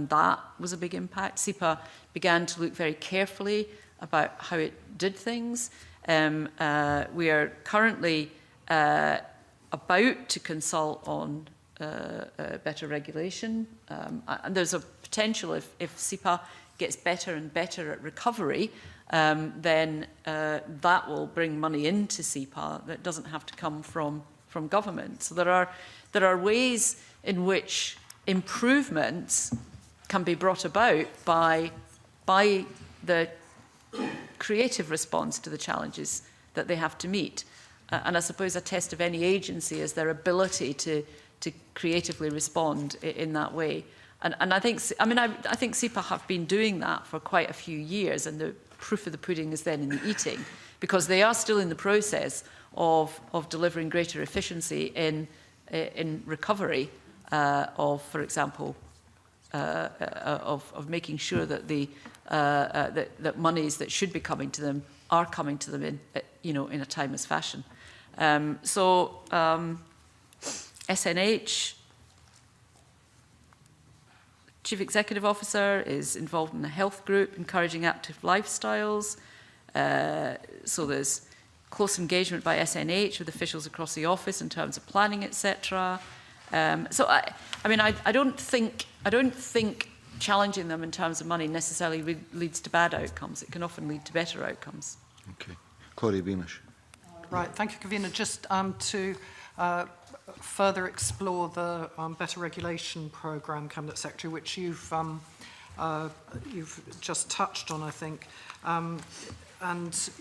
that was a big impact. SEPA began to look very carefully about how it did things. We are currently about to consult on better regulation, and there's a potential if SEPA gets better and better at recovery, then that will bring money into SEPA that doesn't have to come from government. So there are ways in which improvements can be brought about by the creative response to the challenges that they have to meet. And I suppose a test of any agency is their ability to creatively respond in that way. And I think, I think SEPA have been doing that for quite a few years, and proof of the pudding is then in the eating, because they are still in the process of delivering greater efficiency in recovery of, for example, of making sure that that monies that should be coming to them are coming to them in a timeless fashion. SNH, Chief Executive Officer, is involved in a health group encouraging active lifestyles. So there's close engagement by SNH with officials across the office in terms of planning, etc. So I don't think challenging them in terms of money necessarily leads to bad outcomes. It can often lead to better outcomes. Okay. Claudia Beamish. Right, thank you, Convener. Just to further explore the Better Regulation Programme, Cabinet Secretary, which you've just touched on, I think. And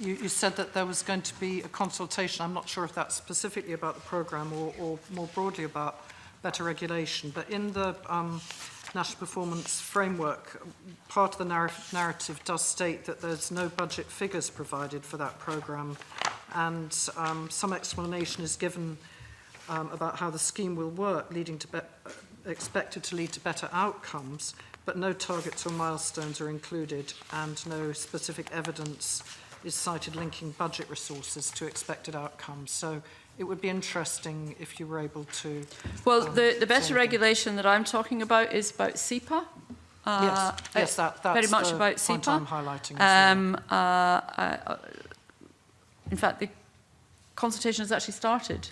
you said that there was going to be a consultation. I'm not sure if that's specifically about the programme or more broadly about better regulation. But in the National Performance Framework, part of the narrative does state that there's no budget figures provided for that programme, and some explanation is given about how the scheme will work, expected to lead to better outcomes, but no targets or milestones are included, and no specific evidence is cited linking budget resources to expected outcomes. So it would be interesting if you were able to... Well, the better regulation that I'm talking about is about SEPA. Yes, that's very much the about point SEPA. I'm highlighting. In fact, the consultation has actually started,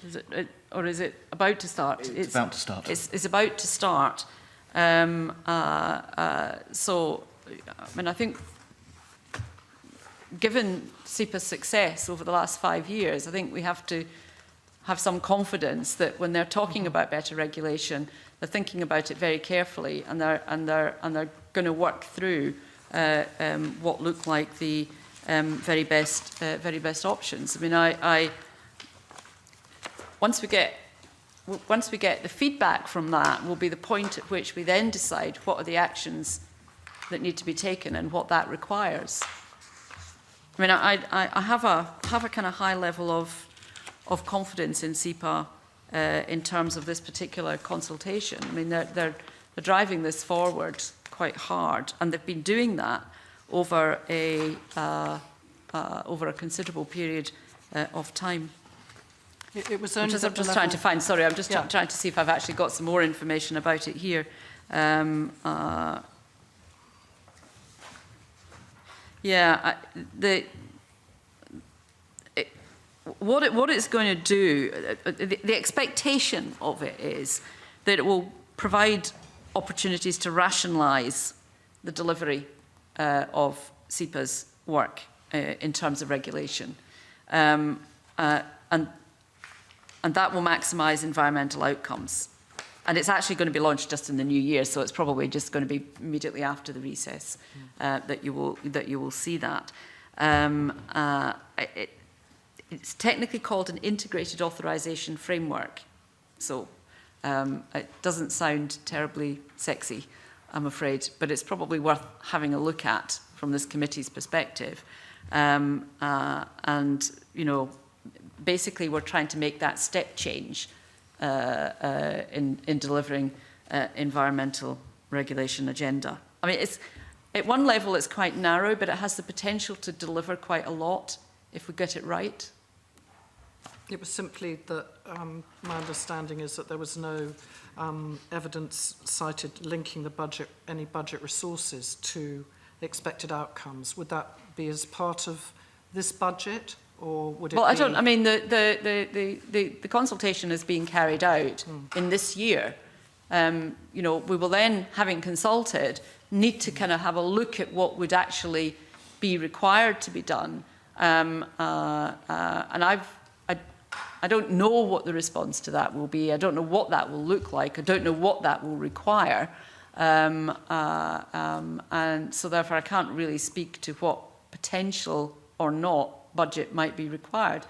or is it about to start? It's about to start. It's about to start. So, I think, given SEPA's success over the last 5 years, I think we have to have some confidence that when they're talking about better regulation, they're thinking about it very carefully, and they're going to work through what look like the very best options. Once we get the feedback from that, will be the point at which we then decide what are the actions that need to be taken and what that requires. I have a kind of high level of confidence in SEPA in terms of this particular consultation. They're driving this forward quite hard, and they've been doing that over a considerable period of time. It was only I'm just trying to find, sorry, I'm just trying to see if I've actually got some more information about it here. What it's going to do, the expectation of it is that it will provide opportunities to rationalise the delivery of SEPA's work in terms of regulation. And that will maximise environmental outcomes. And it's actually going to be launched just in the new year, so it's probably just going to be immediately after the recess that you will see that. It's technically called an integrated authorisation framework, so it doesn't sound terribly sexy, I'm afraid, but it's probably worth having a look at from this committee's perspective. And basically, we're trying to make that step change in delivering environmental regulation agenda. It's at one level it's quite narrow, but it has the potential to deliver quite a lot if we get it right. It was simply that my understanding is that there was no evidence cited linking any budget resources to expected outcomes. Would that be as part of this budget? Or would it well, I don't. The consultation is being carried out in this year. We will then, having consulted, need to kind of have a look at what would actually be required to be done. And I don't know what the response to that will be. I don't know what that will look like. I don't know what that will require. And so therefore, I can't really speak to what potential or not budget might be required.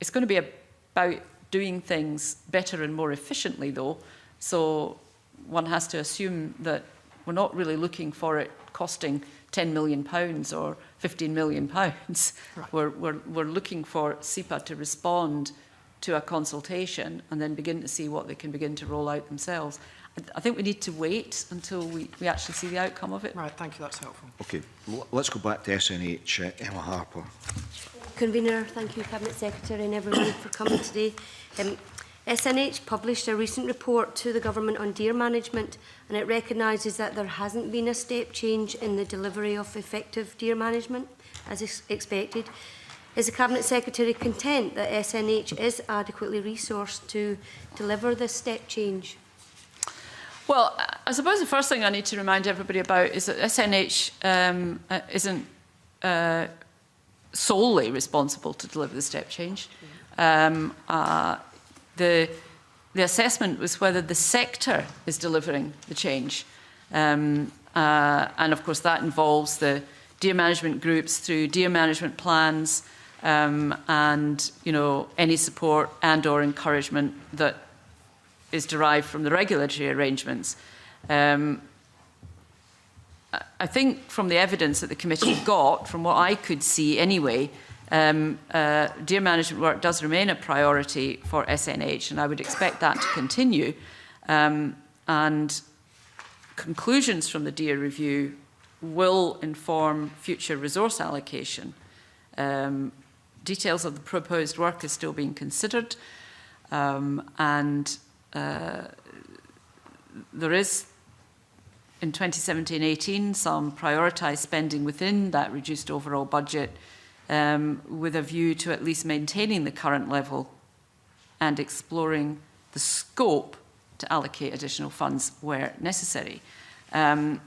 It's going to be about doing things better and more efficiently, though. So one has to assume that we're not really looking for it costing £10 million or £15 million. Right. We're looking for SEPA to respond to a consultation and then begin to see what they can begin to roll out themselves. I think we need to wait until we actually see the outcome of it. Right, thank you, that's helpful. Okay, let's go back to SNH. Emma Harper. Convener, thank you, Cabinet Secretary and everyone for coming today. SNH published a recent report to the Government on deer management, and it recognises that there hasn't been a step change in the delivery of effective deer management, as expected. Is the Cabinet Secretary content that SNH is adequately resourced to deliver this step change? Well, I suppose the first thing I need to remind everybody about is that SNH isn't solely responsible to deliver the step change. The assessment was whether the sector is delivering the change. And of course that involves the deer management groups through deer management plans and any support and or encouragement that is derived from the regulatory arrangements. I think from the evidence that the committee got, from what I could see anyway, deer management work does remain a priority for SNH, and I would expect that to continue. And conclusions from the deer review will inform future resource allocation. Details of the proposed work is still being considered, and there is, in 2017-18, some prioritised spending within that reduced overall budget with a view to at least maintaining the current level and exploring the scope to allocate additional funds where necessary. And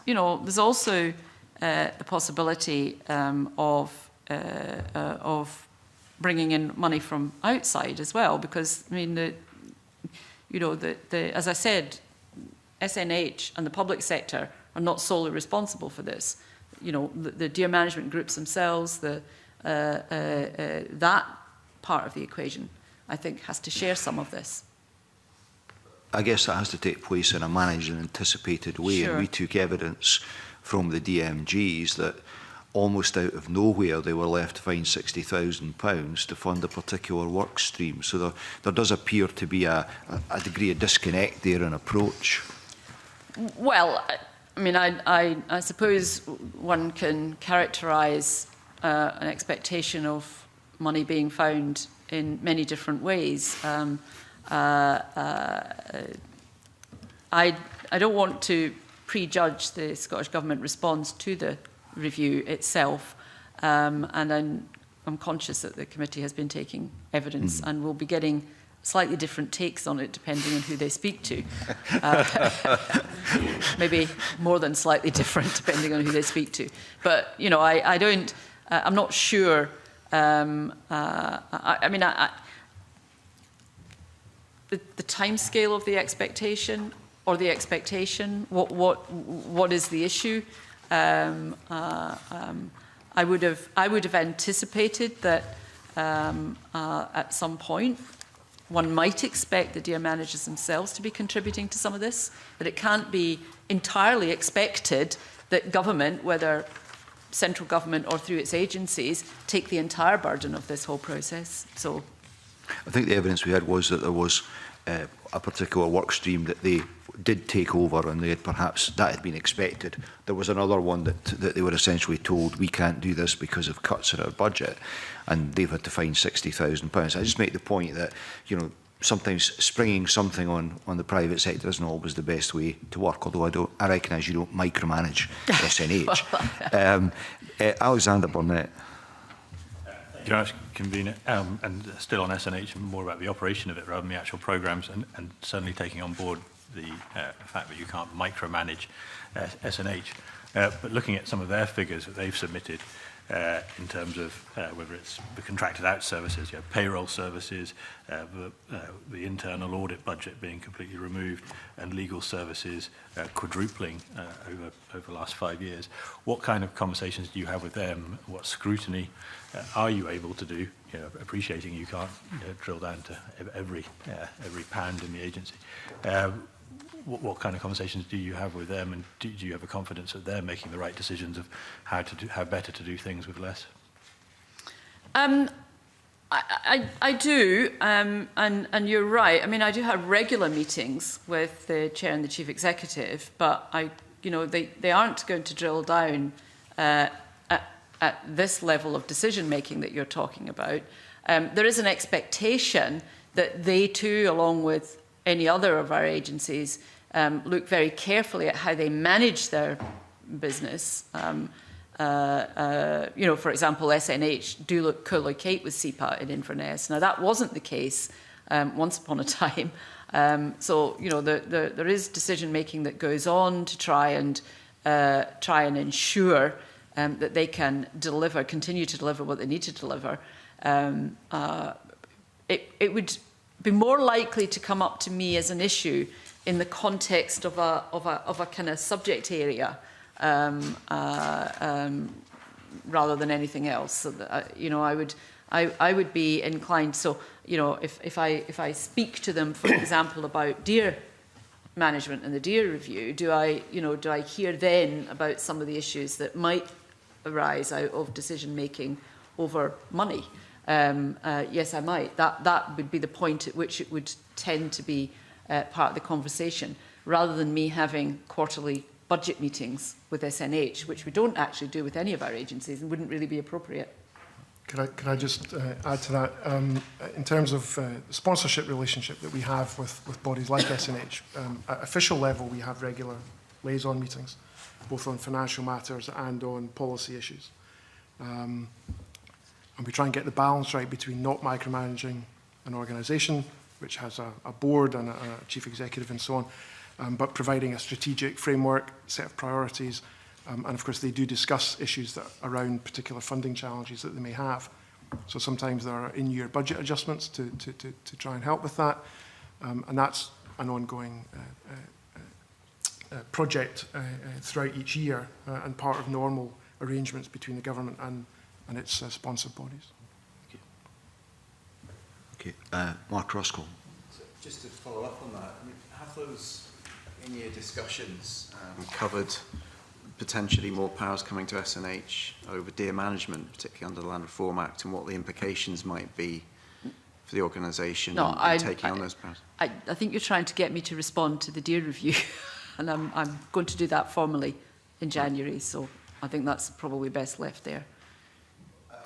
there's also the possibility of bringing in money from outside as well, because I mean, as I said, SNH and the public sector are not solely responsible for this. The deer management groups themselves, that part of the equation, I think, has to share some of this. I guess that has to take place in a managed and anticipated way. Sure. And we took evidence from the DMGs that almost out of nowhere they were left to find £60,000 to fund a particular work stream. So there does appear to be a degree of disconnect there in approach. Well, I mean, I suppose one can characterise an expectation of money being found in many different ways. I don't want to prejudge the Scottish Government response to the review itself, and I'm conscious that the committee has been taking evidence and will be getting slightly different takes on it depending on who they speak to. Maybe more than slightly different depending on who they speak to. But, I don't, I'm not sure. The timescale of the expectation or the expectation, what is the issue? I would have anticipated that at some point one might expect the deer managers themselves to be contributing to some of this, that it can't be entirely expected that government, whether central government or through its agencies, take the entire burden of this whole process. So, I think the evidence we had was that there was a particular work stream that they did take over, and they had perhaps that had been expected. There was another one that they were essentially told, we can't do this because of cuts in our budget, and they've had to find £60,000. I just make the point that sometimes springing something on the private sector isn't always the best way to work. Although I recognise you don't micromanage SNH. Alexander Burnett. Thank you, Convener. And still on SNH, more about the operation of it rather than the actual programmes, and certainly taking on board the fact that you can't micromanage SNH. But looking at some of their figures that they've submitted in terms of whether it's the contracted out services, payroll services, the internal audit budget being completely removed, and legal services quadrupling over the last 5 years. What kind of conversations do you have with them? What scrutiny are you able to do? Appreciating you can't drill down to every pound in the agency. what kind of conversations do you have with them, and do you have a confidence that they're making the right decisions of how better to do things with less? I do, and you're right. I mean, I do have regular meetings with the chair and the chief executive, but they aren't going to drill down at this level of decision making that you're talking about. There is an expectation that they too, along with any other of our agencies, look very carefully at how they manage their business. For example, SNH do co-locate with SEPA in Inverness. Now, that wasn't the case once upon a time. There is decision-making that goes on to try and ensure that they can continue to deliver what they need to deliver. It would be more likely to come up to me as an issue in the context of a kind of subject area, rather than anything else. So that, I would be inclined. So, if I speak to them, for example, about deer management and the deer review, do I hear then about some of the issues that might arise out of decision making over money? Yes, I might. That would be the point at which it would tend to be part of the conversation, rather than me having quarterly budget meetings with SNH, which we don't actually do with any of our agencies and wouldn't really be appropriate. Could I just add to that? In terms of the sponsorship relationship that we have with bodies like SNH, at official level we have regular liaison meetings, both on financial matters and on policy issues. And we try and get the balance right between not micromanaging an organisation, which has a board and a chief executive and so on, but providing a strategic framework, set of priorities, and of course they do discuss issues that around particular funding challenges that they may have. So sometimes there are in-year budget adjustments to try and help with that, and that's an ongoing project throughout each year, and part of normal arrangements between the government and its sponsored bodies. Okay, Mark Ruskell. So just to follow up on that, I mean, have those in-year discussions covered potentially more powers coming to SNH over deer management, particularly under the Land Reform Act, and what the implications might be for the organisation in taking on those powers? I think you're trying to get me to respond to the deer review, and I'm going to do that formally in January, so I think that's probably best left there.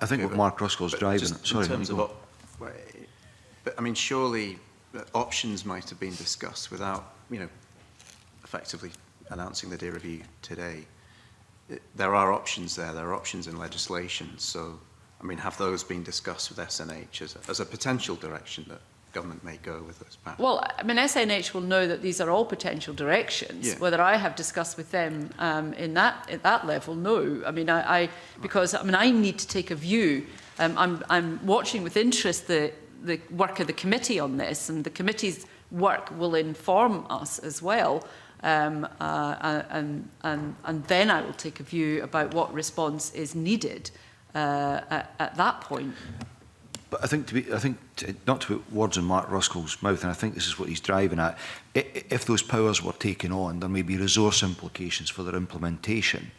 I think what Mark Ruskell's driving... Sorry, in terms of but I mean, surely options might have been discussed without, effectively announcing the deer review today. There are options there. There are options in legislation. So, I mean, have those been discussed with SNH as a potential direction that government may go with those powers? Well, I mean, SNH will know that these are all potential directions. Yeah. Whether I have discussed with them at that level, no. I mean, because I need to take a view. I'm watching with interest the work of the committee on this, and the committee's work will inform us as well. And then I will take a view about what response is needed at that point. But I think not to put words in Mark Ruskell's mouth, and I think this is what he's driving at. If those powers were taken on, there may be resource implications for their implementation.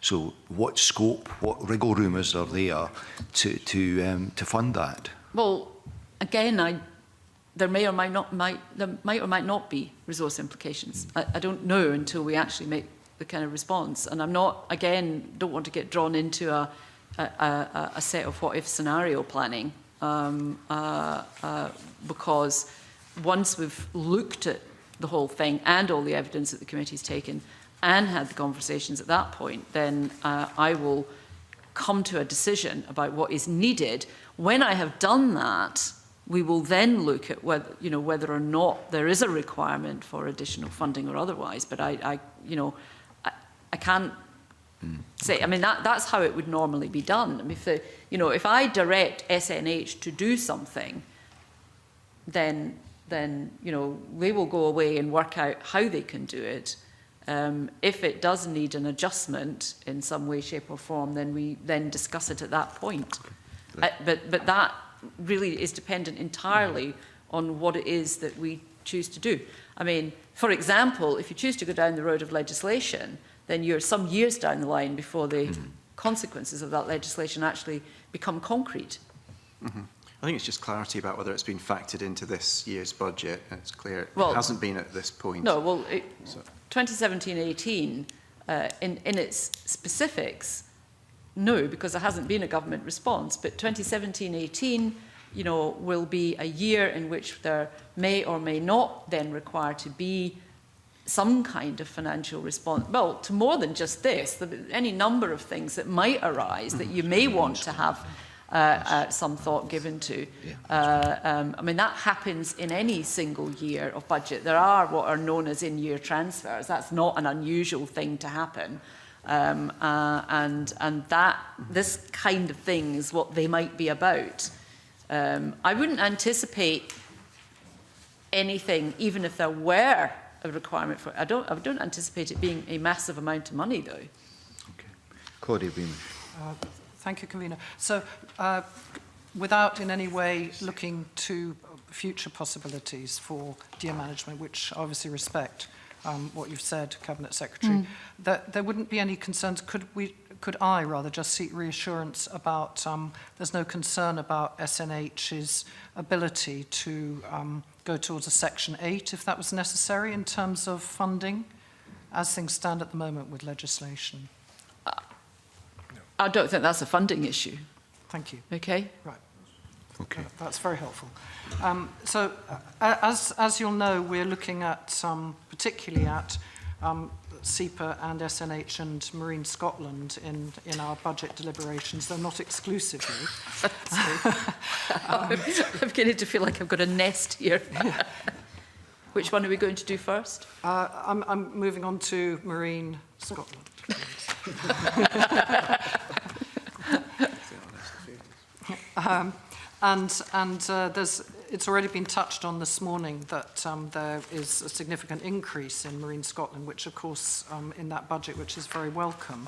So, what scope, what wriggle room is there to fund that? Well, again, there may or might not be resource implications. I don't know until we actually make the kind of response. And I'm not, again, don't want to get drawn into a set of what-if scenario planning, because once we've looked at the whole thing and all the evidence that the committee's taken and had the conversations at that point, then I will come to a decision about what is needed. When I have done that, we will then look at whether or not there is a requirement for additional funding or otherwise. But I can't say. I mean, that's how it would normally be done. I mean, if I direct SNH to do something, then they will go away and work out how they can do it. If it does need an adjustment in some way, shape, or form, then we discuss it at that point. Okay. But that really is dependent entirely on what it is that we choose to do. I mean, for example, if you choose to go down the road of legislation, then you're some years down the line before the consequences of that legislation actually become concrete. I think it's just clarity about whether it's been factored into this year's budget, and it's clear it hasn't been at this point. No, well, 2017-18, in its specifics, no, because there hasn't been a government response. But 2017-18, you know, will be a year in which there may or may not then require to be some kind of financial response. Well, to more than just this, any number of things that might arise that you may want to have some thought given to. I mean, that happens in any single year of budget. There are what are known as in-year transfers. That's not an unusual thing to happen. And that this kind of thing is what they might be about. I wouldn't anticipate anything, even if there were a requirement for it. I don't anticipate it being a massive amount of money, though. Okay. Claudia Beamish. Thank you, Convener. So, without in any way looking to future possibilities for deer management, which I obviously respect what you've said, Cabinet Secretary, that there wouldn't be any concerns. Could I rather just seek reassurance about there's no concern about SNH's ability to go towards a Section 8 if that was necessary in terms of funding, as things stand at the moment with legislation? I don't think that's a funding issue. Thank you. Okay. Right. Okay. That's very helpful. So, as you'll know, we're looking at particularly at SEPA and SNH and Marine Scotland in our budget deliberations, though not exclusively. I'm beginning to feel like I've got a nest here. Which one are we going to do first? I'm moving on to Marine Scotland. It's already been touched on this morning that there is a significant increase in Marine Scotland, which of course in that budget, which is very welcome.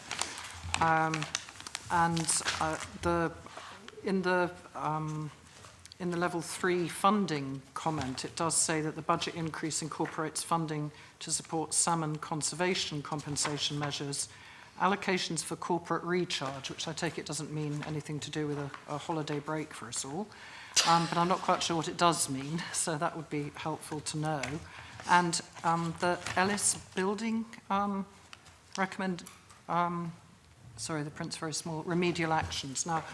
In the level 3 funding comment, it does say that the budget increase incorporates funding to support salmon conservation compensation measures, allocations for corporate recharge, which I take it doesn't mean anything to do with a holiday break for us all, but I'm not quite sure what it does mean, so that would be helpful to know. And the Ellis building sorry, the print's very small, remedial actions. Now,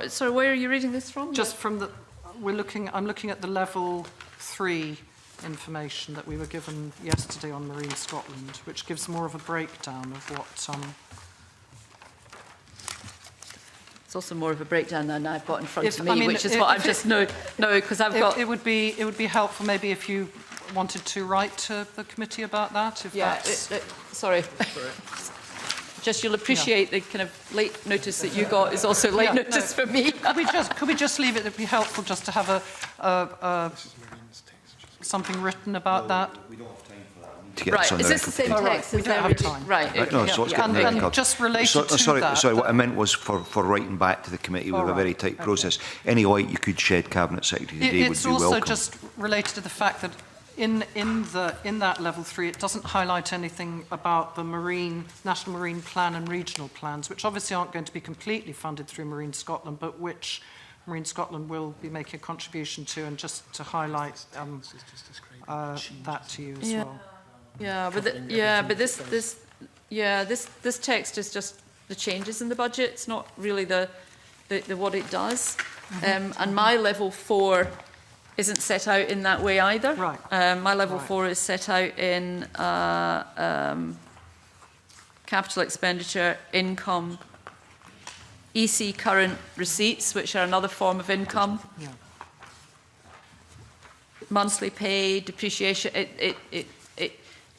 so where are you reading this from? Just from the, I'm looking at the level 3 information that we were given yesterday on Marine Scotland, which gives more of a breakdown of what... It's also more of a breakdown than I've got in front of me, which is what I've just... No, because I've got... It would be helpful maybe if you wanted to write to the committee about that, if that's... Sorry. Just you'll appreciate the kind of late notice that you got is also late notice for me. Could we just leave it? It'd be helpful just to have something written about that. We don't have time for that. To get right, is this the same text? We don't have time. Right. Okay. No, so and just related to that. Sorry, what I meant was for writing back to the committee. We have a very tight process. Any light you could shed, Cabinet Secretary, today would be welcome. It's also just related to the fact that in that level 3, it doesn't highlight anything about the National Marine Plan and regional plans, which obviously aren't going to be completely funded through Marine Scotland, but which Marine Scotland will be making a contribution to, and just to highlight that to you as well. But this text is just the changes in the budget. It's not really the what it does. And my level 4 isn't set out in that way either. Right. My level 4 is set out in capital expenditure, income, EC current receipts, which are another form of income, monthly pay, depreciation.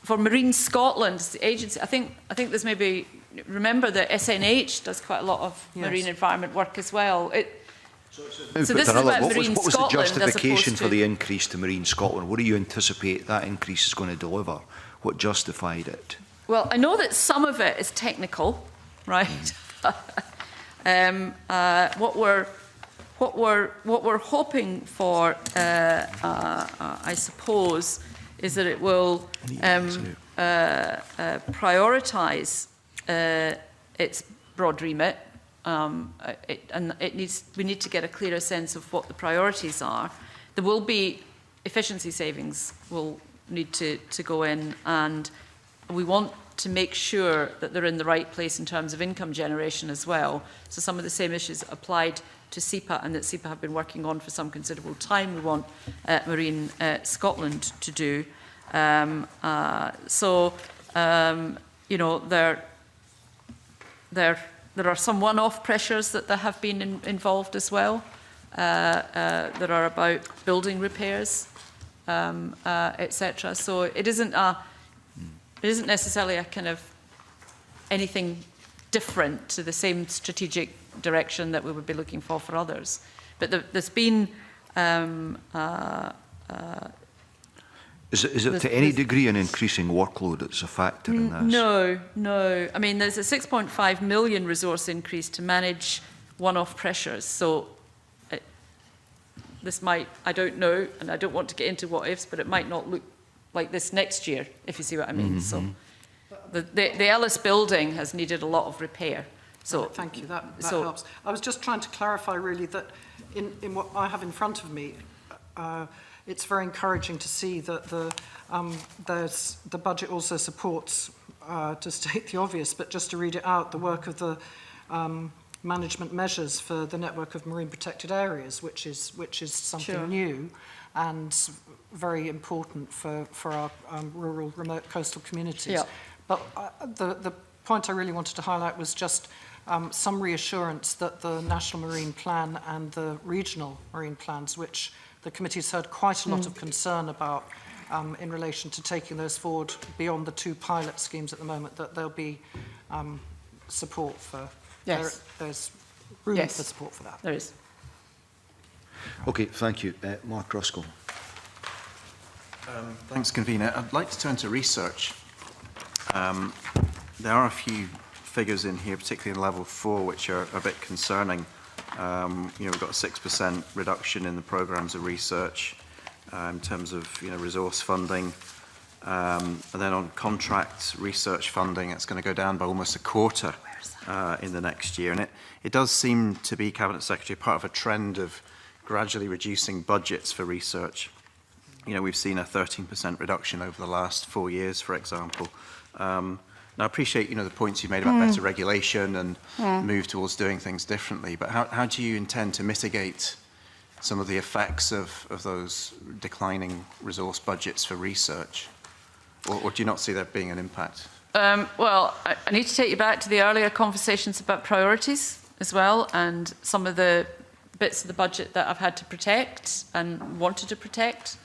For Marine Scotland, the agency, I think there's maybe, remember that SNH does quite a lot of marine environment work as well. So this is about Marine Scotland. What was the justification for the increase to Marine Scotland? What do you anticipate that increase is going to deliver? What justified it? Well, I know that some of it is technical, right? What what we're hoping for, I suppose, is that it will prioritise its broad remit, we need to get a clearer sense of what the priorities are. There will be efficiency savings will need to go in, and we want to make sure that they're in the right place in terms of income generation as well. So some of the same issues applied to SEPA and that SEPA have been working on for some considerable time, we want Marine Scotland to do. You know, there are some one-off pressures that have been involved as well, that are about building repairs, etc. So it isn't necessarily a kind of anything different to the same strategic direction that we would be looking for others. But there's been Is it to any degree an increasing workload that's a factor in this? No, no. I mean, there's a 6.5 million resource increase to manage one-off pressures. So this might, I don't know, and I don't want to get into what ifs, but it might not look like this next year, if you see what I mean. So the Ellis building has needed a lot of repair. So thank you, that helps. I was just trying to clarify really that in what I have in front of me, it's very encouraging to see that the budget also supports, to state the obvious, but just to read it out, the work of the management measures for the network of marine protected areas, which is something new and very important for our rural, remote coastal communities. Yeah. But the point I really wanted to highlight was just some reassurance that the National Marine Plan and the regional marine plans, which the committee's heard quite a lot of concern about in relation to taking those forward beyond the 2 pilot schemes at the moment, that there'll be support for. Yes. There's room for support for that. There is. Okay, thank you. Mark Ruskell. Thanks, Convener. I'd like to turn to research. There are a few figures in here, particularly in level 4, which are a bit concerning. You know, we've got a 6% reduction in the programmes of research in terms of, you know, resource funding. And then on contract research funding, it's going to go down by almost a quarter in the next year. And it does seem to be, Cabinet Secretary, part of a trend of gradually reducing budgets for research. You know, we've seen a 13% reduction over the last 4 years, for example. Now, I appreciate, you know, the points you made about better regulation and move towards doing things differently, but how do you intend to mitigate some of the effects of those declining resource budgets for research? Or do you not see there being an impact? Well, I need to take you back to the earlier conversations about priorities as well, and some of the bits of the budget that I've had to protect and wanted to protect.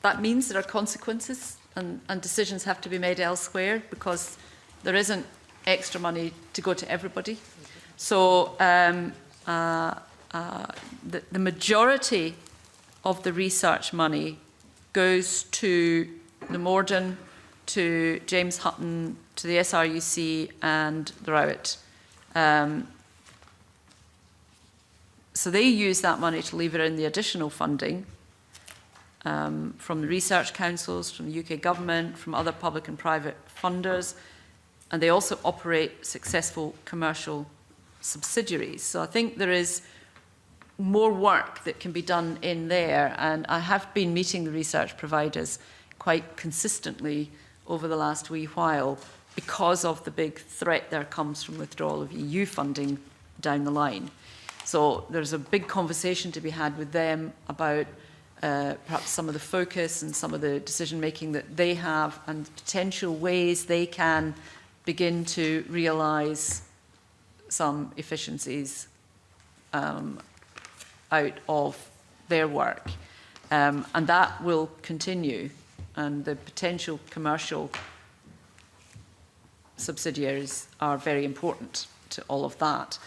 That means there are consequences, and decisions have to be made elsewhere because there isn't extra money to go to everybody. So the majority of the research money goes to the Morden, to James Hutton, to the SRUC and the Rowett. So they use that money to lever in the additional funding from the research councils, from the UK government, from other public and private funders, and they also operate successful commercial subsidiaries. So I think there is more work that can be done in there, and I have been meeting the research providers quite consistently over the last wee while because of the big threat there comes from withdrawal of EU funding down the line. So there's a big conversation to be had with them about perhaps some of the focus and some of the decision-making that they have and potential ways they can begin to realise some efficiencies out of their work. And that will continue, and the potential commercial subsidiaries are very important to all of that.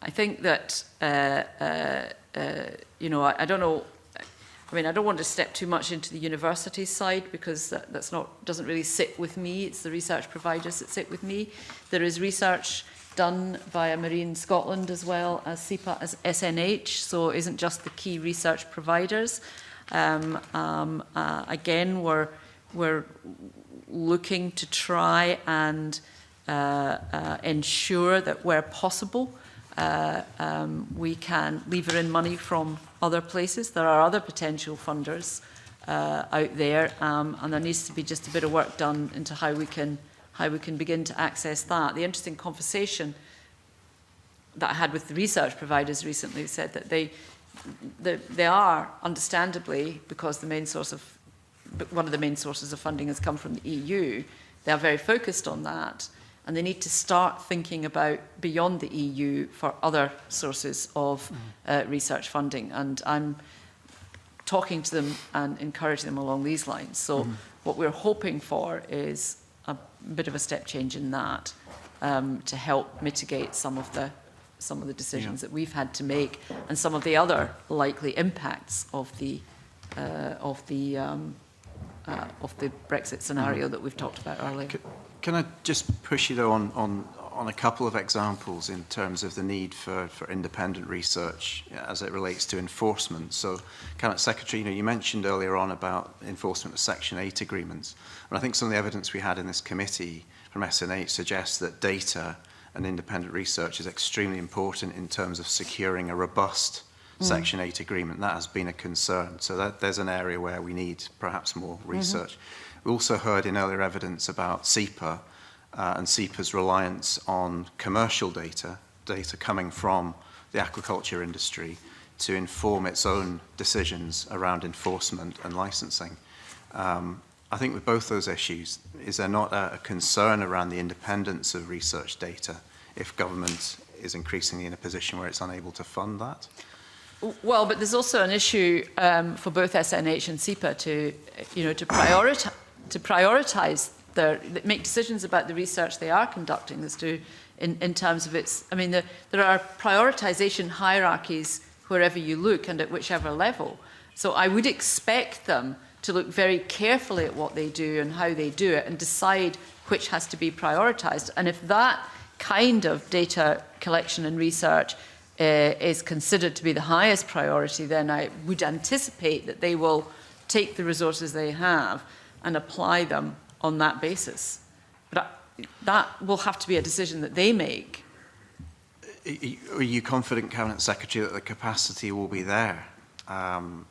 I think that, you know, I don't know, I mean, I don't want to step too much into the university side because doesn't really sit with me. It's the research providers that sit with me. There is research done via Marine Scotland as well as SEPA, as SNH, so it isn't just the key research providers. Again, we're looking to try and ensure that where possible, we can lever in money from other places. There are other potential funders out there, and there needs to be just a bit of work done into how we can begin to access that. The interesting conversation that I had with the research providers recently said that they are, understandably, because one of the main sources of funding has come from the EU, they are very focused on that, and they need to start thinking about beyond the EU for other sources of research funding. And I'm talking to them and encouraging them along these lines. So what we're hoping for is a bit of a step change in that to help mitigate some of the decisions that we've had to make and some of the other likely impacts of the Brexit scenario that we've talked about earlier. Can I just push you though on a couple of examples in terms of the need for independent research as it relates to enforcement? So, Cabinet Secretary, you mentioned earlier on about enforcement of Section 8 agreements. And I think some of the evidence we had in this committee from SNH suggests that data and independent research is extremely important in terms of securing a robust Section 8 agreement. That has been a concern. So there's an area where we need perhaps more research. We also heard in earlier evidence about SEPA and SEPA's reliance on commercial data coming from the aquaculture industry to inform its own decisions around enforcement and licensing. I think with both those issues, is there not a concern around the independence of research data if government is increasingly in a position where it's unable to fund that? Well, but there's also an issue for both SNH and SEPA to prioritise make decisions about the research they are conducting as to in terms of its. I mean, there are prioritisation hierarchies wherever you look and at whichever level. So I would expect them to look very carefully at what they do and how they do it and decide which has to be prioritised. And if that kind of data collection and research is considered to be the highest priority, then I would anticipate that they will take the resources they have and apply them on that basis. But that will have to be a decision that they make. Are you confident, Cabinet Secretary, that the capacity will be there?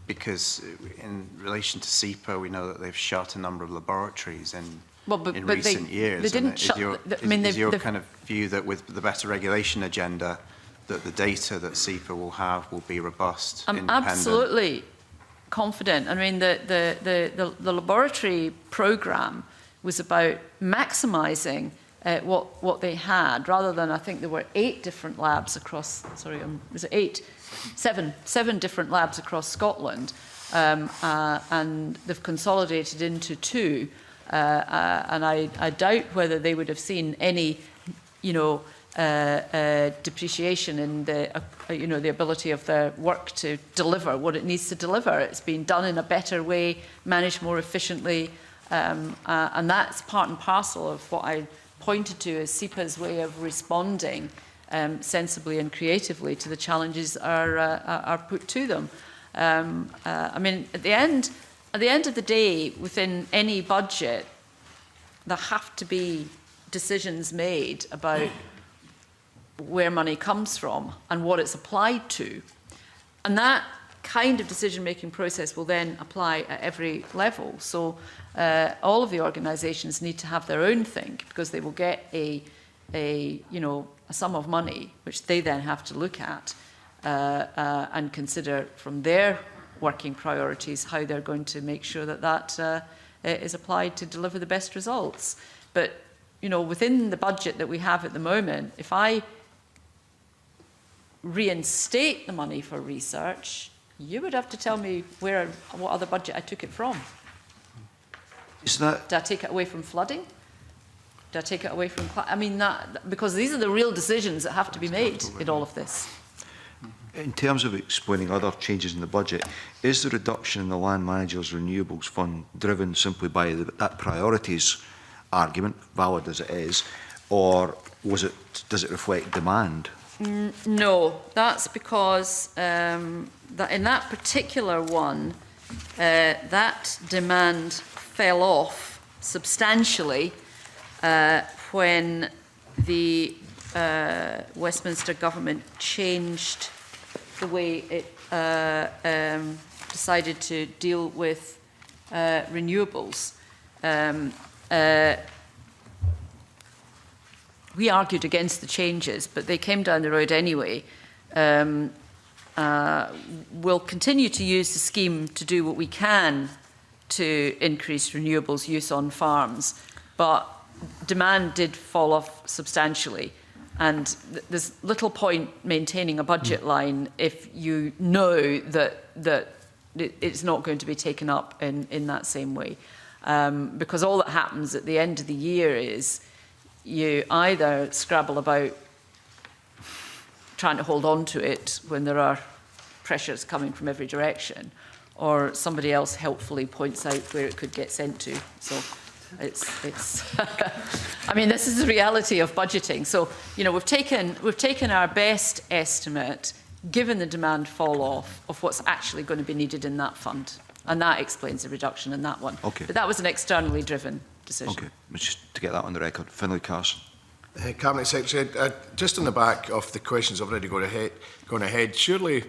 Because in relation to SEPA, we know that they've shut a number of laboratories in recent years. They didn't shut. Is your kind of view that with the better regulation agenda, that the data that SEPA will have will be robust, I'm independent? Absolutely confident. I mean, the laboratory programme was about maximising what they had, rather than, I think there were 8 different labs across, was it 7 different labs across Scotland, and they've consolidated into 2, and I doubt whether they would have seen any, depreciation in the ability of their work to deliver what it needs to deliver. It's been done in a better way, managed more efficiently, and that's part and parcel of what I pointed to as SEPA's way of responding sensibly and creatively to the challenges are put to them. I mean, at the end of the day, within any budget, there have to be decisions made about where money comes from and what it's applied to. And that kind of decision-making process will then apply at every level. So all of the organisations need to have their own think, because they will get a sum of money, which they then have to look at and consider from their working priorities how they're going to make sure that is applied to deliver the best results. But, within the budget that we have at the moment, if I reinstate the money for research, you would have to tell me what other budget I took it from. Did I take it away from flooding? Did I take it away from... I mean, because these are the real decisions that have to be made in all of this. In terms of explaining other changes in the budget, is the reduction in the Land Managers Renewables Fund driven simply by that priorities argument, valid as it is, or does it reflect demand? No, that's because that in that particular one, that demand fell off substantially when the Westminster government changed the way it decided to deal with renewables. We argued against the changes, but they came down the road anyway. We'll continue to use the scheme to do what we can to increase renewables use on farms, but demand did fall off substantially. And there's little point maintaining a budget line if you know that it's not going to be taken up in that same way. Because all that happens at the end of the year is you either scrabble about trying to hold on to it when there are pressures coming from every direction, or somebody else helpfully points out where it could get sent to. So it's I mean, this is the reality of budgeting. So, you know, we've taken our best estimate, given the demand fall off, of what's actually going to be needed in that fund. And that explains the reduction in that one. Okay. But that was an externally driven decision. Okay, just to get that on the record. Finlay Carson. Cabinet Secretary, just on the back of the questions already gone ahead, surely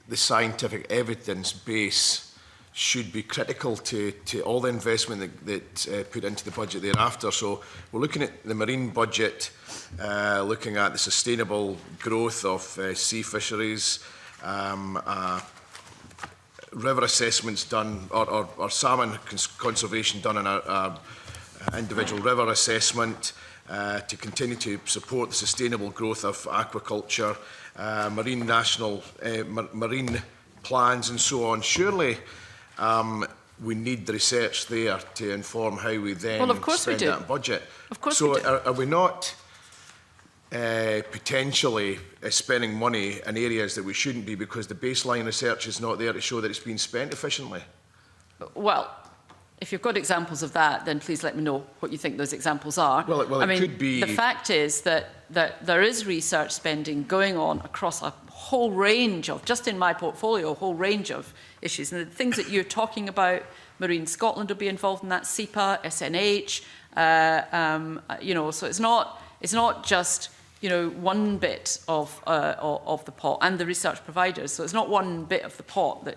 the scientific evidence base should be critical to all the investment that put into the budget thereafter. So we're looking at the marine budget, looking at the sustainable growth of sea fisheries, river assessments done, or salmon conservation done in our individual river assessment, to continue to support the sustainable growth of aquaculture, marine plans and so on. Surely we need the research there to inform how we then spend that budget. Of course so we do. Are we not potentially spending money in areas that we shouldn't be because the baseline research is not there to show that it's been spent efficiently? Well, if you've got examples of that, then please let me know what you think those examples are. Well, I mean, could be. The fact is that there is research spending going on across a whole range of, just in my portfolio, a whole range of issues. And the things that you're talking about, Marine Scotland will be involved in that, SEPA, SNH, you know, so it's not just, you know, one bit of the pot, and the research providers. So it's not one bit of the pot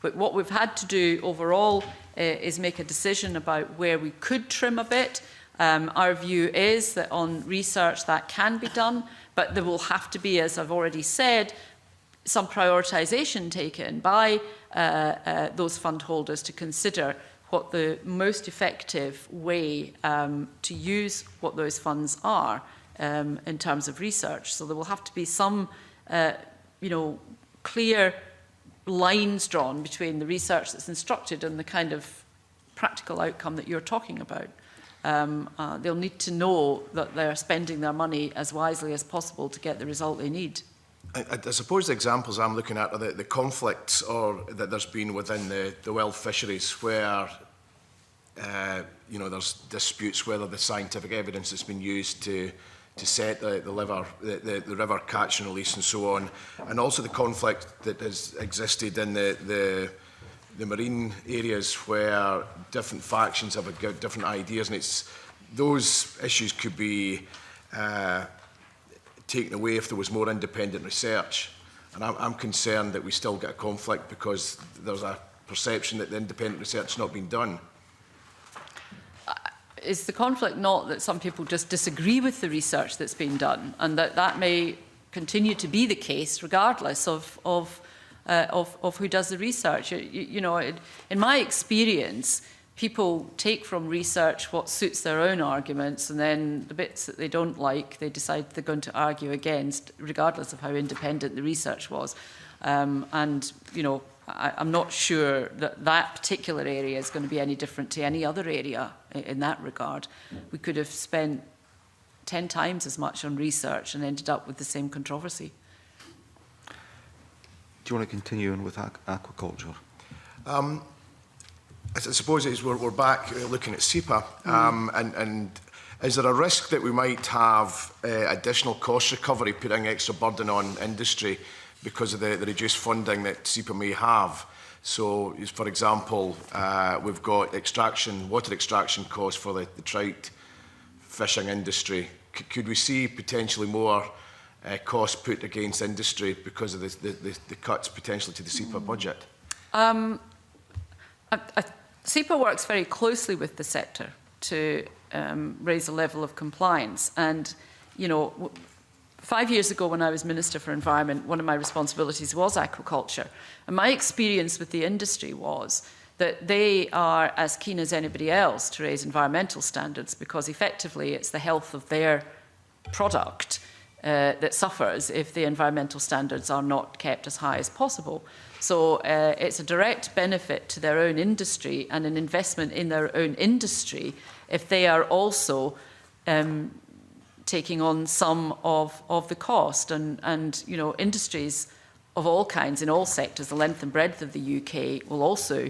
but what we've had to do overall is make a decision about where we could trim a bit. Our view is that on research that can be done, but there will have to be, as I've already said, some prioritisation taken by those fund holders to consider what the most effective way to use what those funds are in terms of research. So there will have to be some, you know, clear lines drawn between the research that's instructed and the kind of practical outcome that you're talking about. They'll need to know that they're spending their money as wisely as possible to get the result they need. I suppose the examples I'm looking at are the conflicts that there's been within the wild fisheries where you know, there's disputes whether the scientific evidence that's been used to set the river catch and release and so on, and also the conflict that has existed in the marine areas where different factions have got different ideas, and those issues could be taken away if there was more independent research. And I'm concerned that we still get a conflict because there's a perception that the independent research has not been done. Is the conflict not that some people just disagree with the research that's been done, and that may continue to be the case regardless of who does the research? You know, in my experience, people take from research what suits their own arguments, and then the bits that they don't like, they decide they're going to argue against, regardless of how independent the research was. And, you know, I'm not sure that particular area is going to be any different to any other area in that regard. We could have spent 10 times as much on research and ended up with the same controversy. Do you want to continue on with aquaculture? I suppose we're back looking at SEPA, and Is there a risk that we might have additional cost recovery putting extra burden on industry because of the reduced funding that SEPA may have? So, for example, we've got water extraction costs for the trout fishing industry. Could we see potentially more costs put against industry because of the cuts potentially to the SEPA budget? SEPA works very closely with the sector to raise a level of compliance. And, you know, 5 years ago when I was Minister for Environment, one of my responsibilities was aquaculture. And my experience with the industry was that they are as keen as anybody else to raise environmental standards because effectively it's the health of their product that suffers if the environmental standards are not kept as high as possible. So it's a direct benefit to their own industry and an investment in their own industry if they are also taking on some of the cost. And you know, industries of all kinds in all sectors, the length and breadth of the UK, will also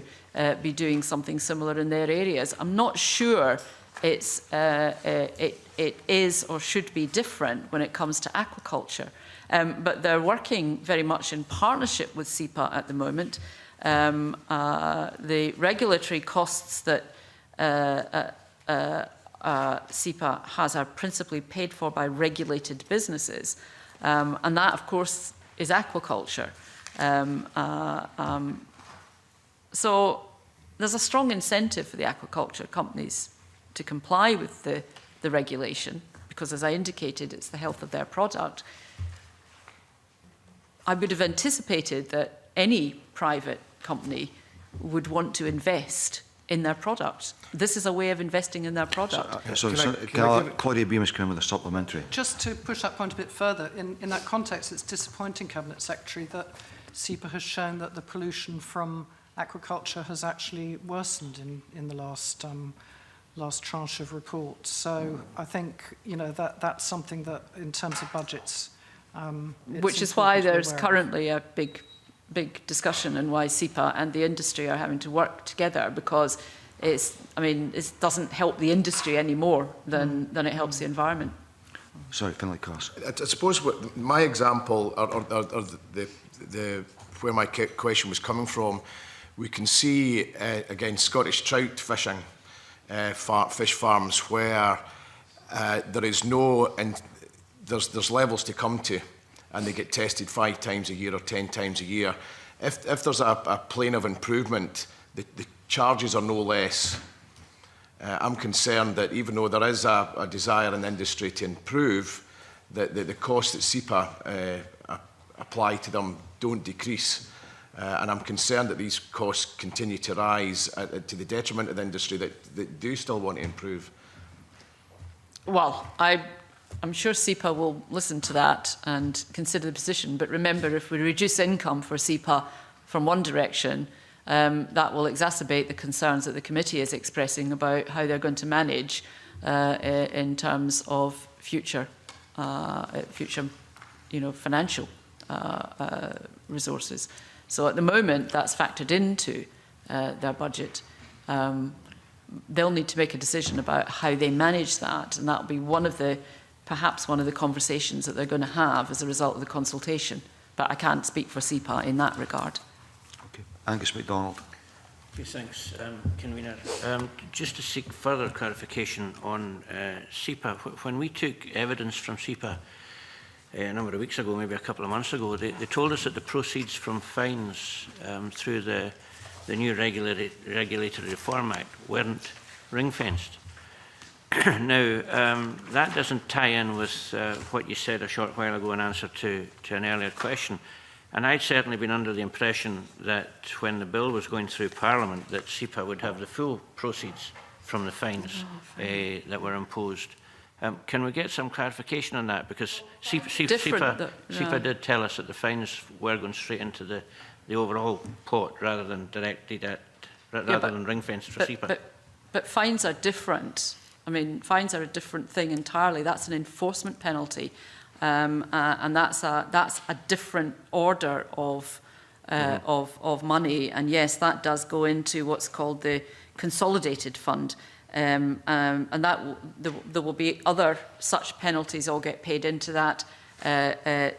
be doing something similar in their areas. I'm not sure it is or should be different when it comes to aquaculture. But they're working very much in partnership with SEPA at the moment. The regulatory costs that SEPA has are principally paid for by regulated businesses. And that, of course, is aquaculture. So there's a strong incentive for the aquaculture companies to comply with the regulation, because, as I indicated, it's the health of their product. I would have anticipated that any private company would want to invest in their product. This is a way of investing in their product. Claudia Beamish came with a supplementary. Just to push that point a bit further, in that context, it's disappointing, Cabinet Secretary, that SEPA has shown that the pollution from aquaculture has actually worsened in the last tranche of reports. So I think, you know, that's something that, in terms of budgets, which is why there's currently a big discussion, and why SEPA and the industry are having to work together, because it doesn't help the industry any more than it helps the environment. Sorry, Finlay Coss. I suppose my example, or where my question was coming from, we can see, again, Scottish trout fishing fish farms where there is there's levels to come to, and they get tested 5 times a year or 10 times a year. If there's a plane of improvement, the charges are no less. I'm concerned that even though there is a desire in industry to improve, that the costs that SEPA apply to them don't decrease. And I'm concerned that these costs continue to rise to the detriment of the industry that do still want to improve. Well, I'm sure SEPA will listen to that and consider the position. But remember, if we reduce income for SEPA from one direction, that will exacerbate the concerns that the committee is expressing about how they're going to manage in terms of future financial resources. So at the moment, that's factored into their budget. They'll need to make a decision about how they manage that, and that'll be perhaps one of the conversations that they're going to have as a result of the consultation. But I can't speak for SEPA in that regard. Okay. Angus MacDonald. Okay, thanks, Convener. Just to seek further clarification on SEPA, when we took evidence from SEPA a number of weeks ago, maybe a couple of months ago, they told us that the proceeds from fines through the new Regulatory Reform Act weren't ring-fenced. Now, that doesn't tie in with what you said a short while ago in answer to an earlier question. And I'd certainly been under the impression that when the bill was going through Parliament, that SEPA would have the full proceeds from the fines that were imposed. Can we get some clarification on that? Because SEPA did tell us that the fines were going straight into the overall pot rather than directed than ring-fenced for SEPA. But fines are different. I mean, fines are a different thing entirely. That's an enforcement penalty, and that's a different order of money. And yes, that does go into what's called the consolidated fund. And there will be other such penalties all get paid into that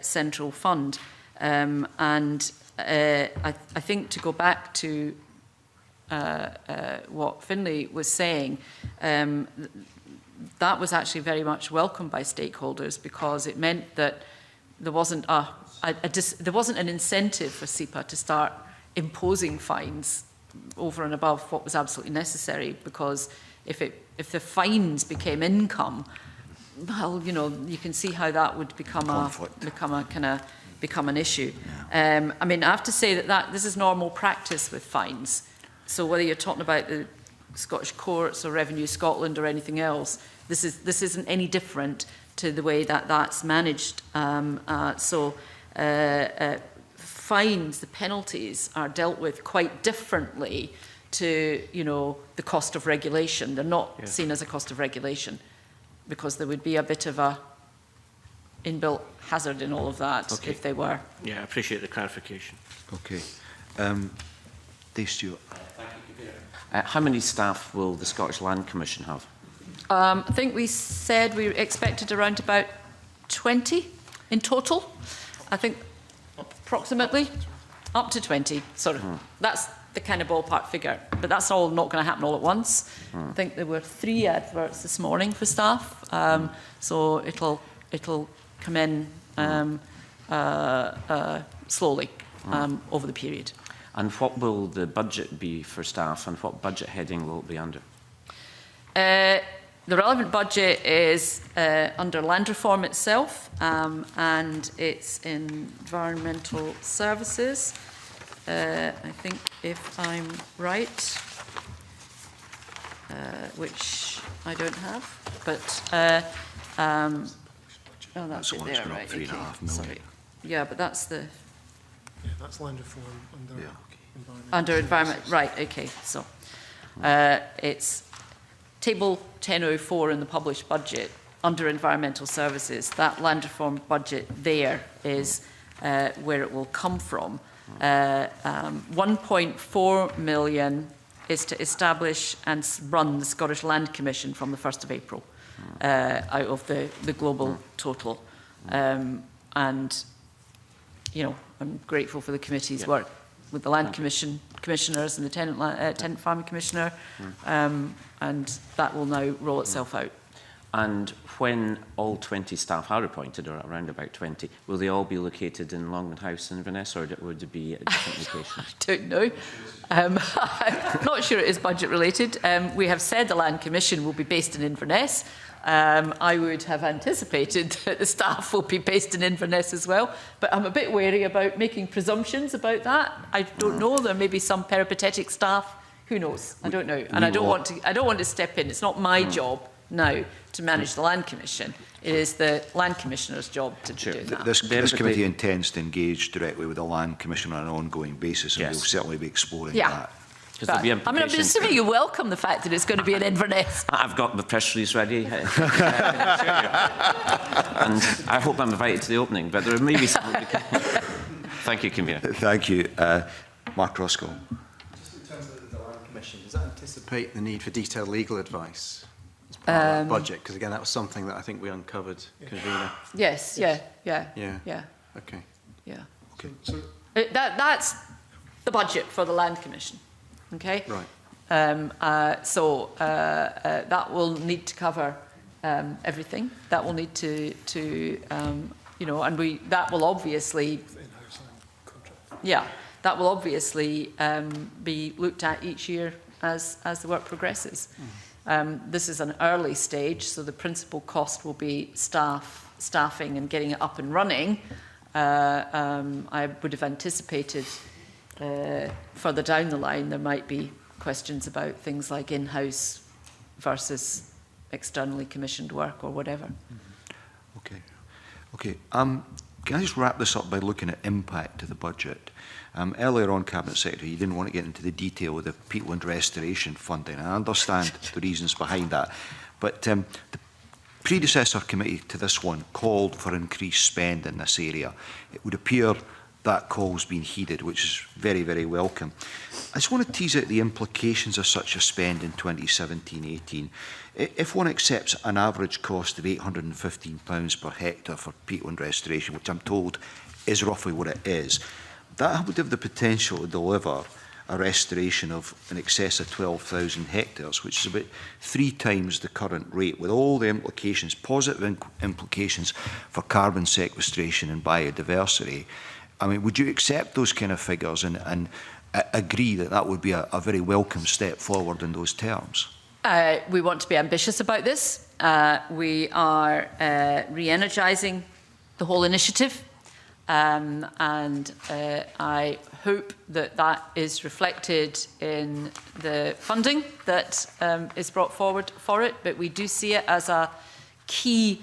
central fund. I think to go back to what Finlay was saying, that was actually very much welcomed by stakeholders, because it meant that there wasn't there wasn't an incentive for SEPA to start imposing fines over and above what was absolutely necessary, because if the fines became income, well, you know, you can see how that would become an issue. Yeah. I mean, I have to say that this is normal practice with fines. So whether you're talking about the Scottish courts or Revenue Scotland or anything else, this isn't any different to the way that that's managed. Fines, the penalties, are dealt with quite differently to, you know, the cost of regulation. They're not seen as a cost of regulation, because there would be a bit of a inbuilt hazard in all of that if they were. Yeah, I appreciate the clarification. Okay. Dave Stewart. Thank you, how many staff will the Scottish Land Commission have? I think we said we expected around about 20 in total. I think approximately up to 20. Sort of. That's the kind of ballpark figure. But that's all not going to happen all at once. I think there were 3 adverts this morning for staff. So it'll come in slowly over the period. And what will the budget be for staff, and what budget heading will it be under? The relevant budget is under land reform itself, and it's in environmental services. I think, if I'm right, which I don't have, but oh, that's it there, right? Okay. Sorry. Yeah, but that's the. Yeah, that's land reform under environment. Under environment, right? Okay, so it's table 1004 in the published budget under environmental services. That land reform budget there is where it will come from. 1.4 million is to establish and run the Scottish Land Commission from the 1st of April out of the global total. And, you know, I'm grateful for the committee's work with the Land Commission commissioners and the Tenant Farming Commissioner, and that will now roll itself out. And when all 20 staff are appointed, or around about 20, will they all be located in Longman House in Inverness, or would it be at different locations? I don't know. I'm not sure it is budget related. We have said the Land Commission will be based in Inverness. I would have anticipated that the staff will be based in Inverness as well, but I'm a bit wary about making presumptions about that. I don't know. There may be some peripatetic staff. Who knows? I don't know, and I don't want to step in. It's not my job now to manage the Land Commission. It is the Land Commissioner's job to do that. This committee intends to engage directly with the Land Commission on an ongoing basis, and we'll certainly be exploring that. But, I mean, I'm assuming you welcome the fact that it's going to be in Inverness. I've got the press release ready. And I hope I'm invited to the opening, but there may be something we can... Thank you, Convener. Thank you. Mark Roscoe. Just in terms of the Land Commission, does that anticipate the need for detailed legal advice as part of that budget? Because, again, that was something that I think we uncovered, Convener. Yes, yeah. Okay. Yeah. Okay. So that's the budget for the Land Commission. Okay. Right. That will need to cover everything. That will need to you know, and that will obviously, that will obviously be looked at each year as the work progresses. This is an early stage, so the principal cost will be staffing and getting it up and running. I would have anticipated further down the line there might be questions about things like in-house versus externally commissioned work or whatever. Okay. Can I just wrap this up by looking at impact to the budget? Earlier on, Cabinet Secretary, you didn't want to get into the detail of the Peatland Restoration funding. I understand the reasons behind that. But the predecessor committee to this one called for increased spend in this area. It would appear that call's been heeded, which is very, very welcome. I just want to tease out the implications of such a spend in 2017-18. If one accepts an average cost of £815 per hectare for peatland restoration, which I'm told is roughly what it is, that would have the potential to deliver a restoration of in excess of 12,000 hectares, which is about 3 times the current rate, with all the implications, positive implications for carbon sequestration and biodiversity. I mean, would you accept those kind of figures and agree that that would be a very welcome step forward in those terms? We want to be ambitious about this. We are re-energising the whole initiative. And I hope that that is reflected in the funding that is brought forward for it. But we do see it as a key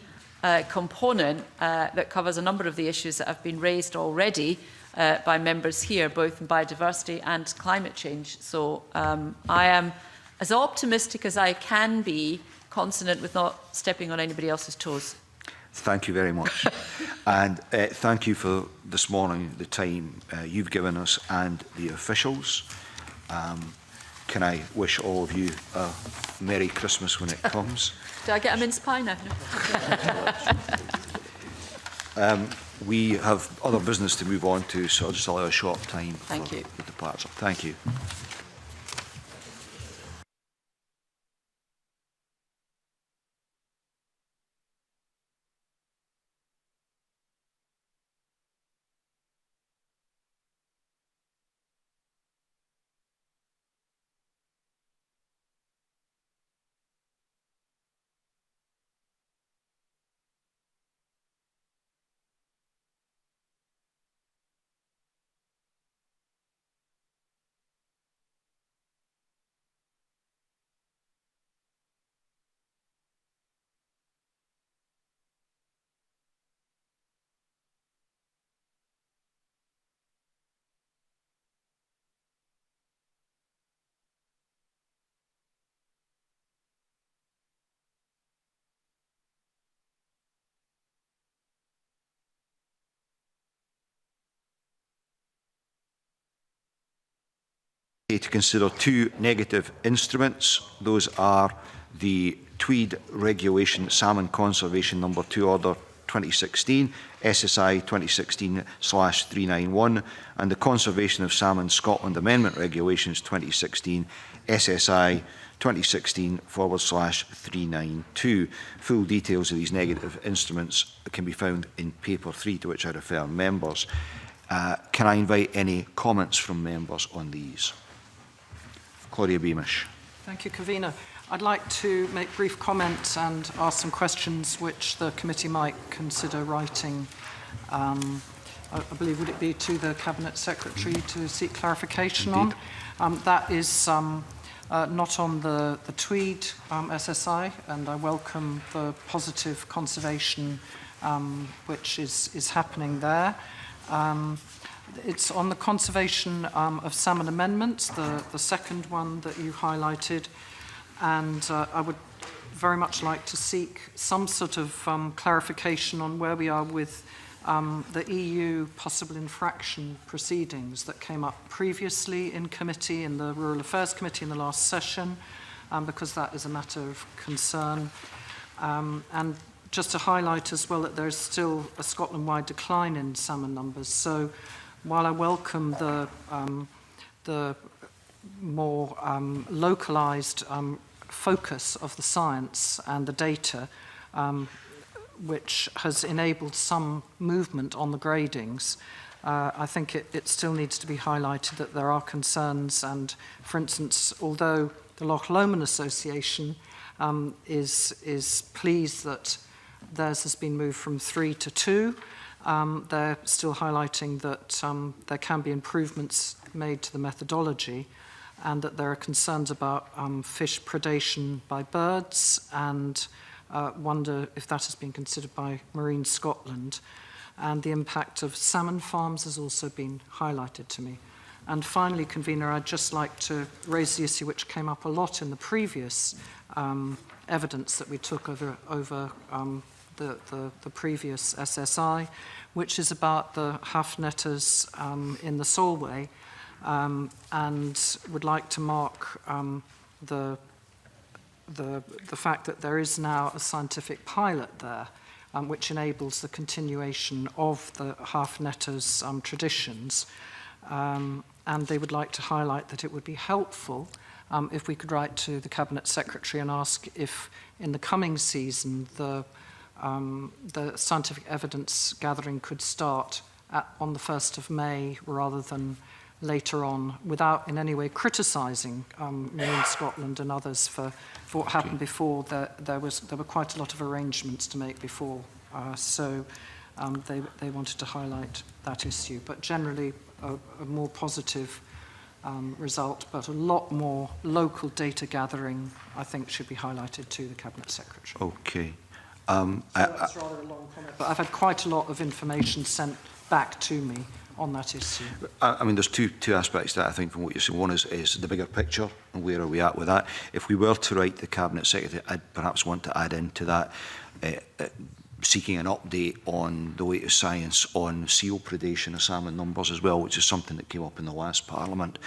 component that covers a number of the issues that have been raised already by members here, both in biodiversity and climate change. So I am as optimistic as I can be, consonant with not stepping on anybody else's toes. Thank you very much. And thank you for this morning, the time you've given us and the officials. Can I wish all of you a Merry Christmas when it comes? Do I get a mince pie now? We have other business to move on to, so I'll just allow a short time for the departure. Thank you. To consider 2 negative instruments. Those are the Tweed Regulation Salmon Conservation No. 2 Order 2016, SSI 2016/391, and the Conservation of Salmon Scotland Amendment Regulations 2016, SSI 2016/392. Full details of these negative instruments can be found in paper 3, to which I refer members. Can I invite any comments from members on these? Claudia Beamish. Thank you, Convener. I'd like to make brief comments and ask some questions which the committee might consider writing. I believe, would it be to the Cabinet Secretary to seek clarification on? That is not on the Tweed SSI, and I welcome the positive conservation which is happening there. It's on the conservation of salmon amendments, the second one that you highlighted, and I would very much like to seek some sort of clarification on where we are with the EU possible infraction proceedings that came up previously in committee, in the Rural Affairs Committee in the last session, because that is a matter of concern. And just to highlight as well that there is still a Scotland-wide decline in salmon numbers. So while I welcome the more localised focus of the science and the data, which has enabled some movement on the gradings, I think it still needs to be highlighted that there are concerns. And, for instance, although the Loch Lomond Association is pleased that theirs has been moved from 3 to 2, they're still highlighting that there can be improvements made to the methodology, and that there are concerns about fish predation by birds, and wonder if that has been considered by Marine Scotland. And the impact of salmon farms has also been highlighted to me. And finally, Convener, I'd just like to raise the issue which came up a lot in the previous evidence that we took over the previous SSI, which is about the Hafnetters in the Solway, and would like to mark the fact that there is now a scientific pilot there, which enables the continuation of the Hafnetters traditions. And they would like to highlight that it would be helpful if we could write to the Cabinet Secretary and ask if in the coming season the scientific evidence gathering could start on the 1st of May rather than later on, without in any way criticising Marine Scotland and others for what happened before. There were quite a lot of arrangements to make before, so they wanted to highlight that issue. But generally, a more positive result, but a lot more local data gathering, I think, should be highlighted to the Cabinet Secretary. Okay. So that's rather a long comment, but I've had quite a lot of information sent back to me on that issue. I mean, there's two aspects to that, I think, from what you're saying. One is the bigger picture, and where are we at with that? If we were to write the Cabinet Secretary, I'd perhaps want to add into that seeking an update on the latest science on seal predation of salmon numbers as well, which is something that came up in the last Parliament.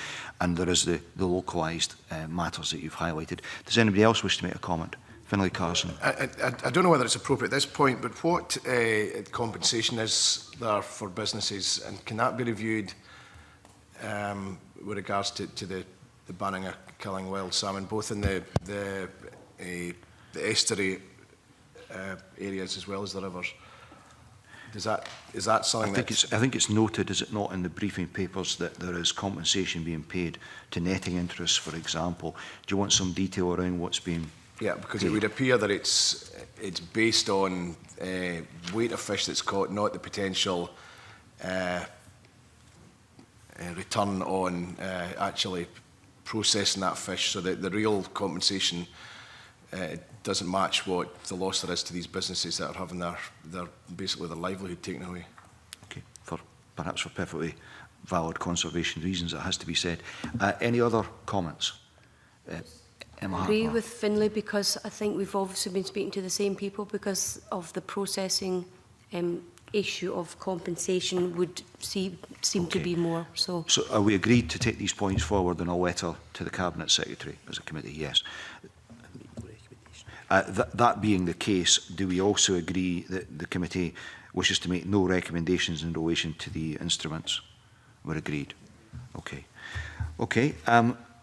And there is the localised matters that you've highlighted. Does anybody else wish to make a comment? Finlay Carson. I don't know whether it's appropriate at this point, but what compensation is there for businesses, and can that be reviewed with regards to the banning of killing wild salmon, both in the estuary areas as well as the rivers? Is that something I think it's noted, is it not, in the briefing papers that there is compensation being paid to netting interests, for example. Do you want some detail around what's being? Yeah, because it would appear that it's based on weight of fish that's caught, not the potential return on actually processing that fish, so that the real compensation doesn't match what the loss there is to these businesses that are having their basically their livelihood taken away. Okay, perhaps for perfectly valid conservation reasons, it has to be said. Any other comments? Emma I agree Harper. with Finlay, because I think we've obviously been speaking to the same people, because of the processing issue of compensation would seem to be more. So are we agreed to take these points forward in a letter to the Cabinet Secretary as a committee? Yes. That being the case, do we also agree that the committee wishes to make no recommendations in relation to the instruments? We're agreed. Okay. Okay.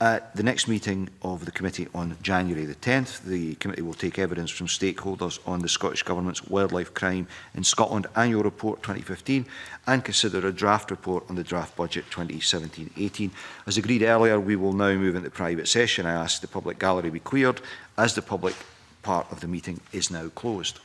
At the next meeting of the committee on January the 10th, the committee will take evidence from stakeholders on the Scottish Government's Wildlife Crime in Scotland Annual Report 2015 and consider a draft report on the draft budget 2017-18. As agreed earlier, we will now move into private session. I ask the public gallery be cleared as the public part of the meeting is now closed.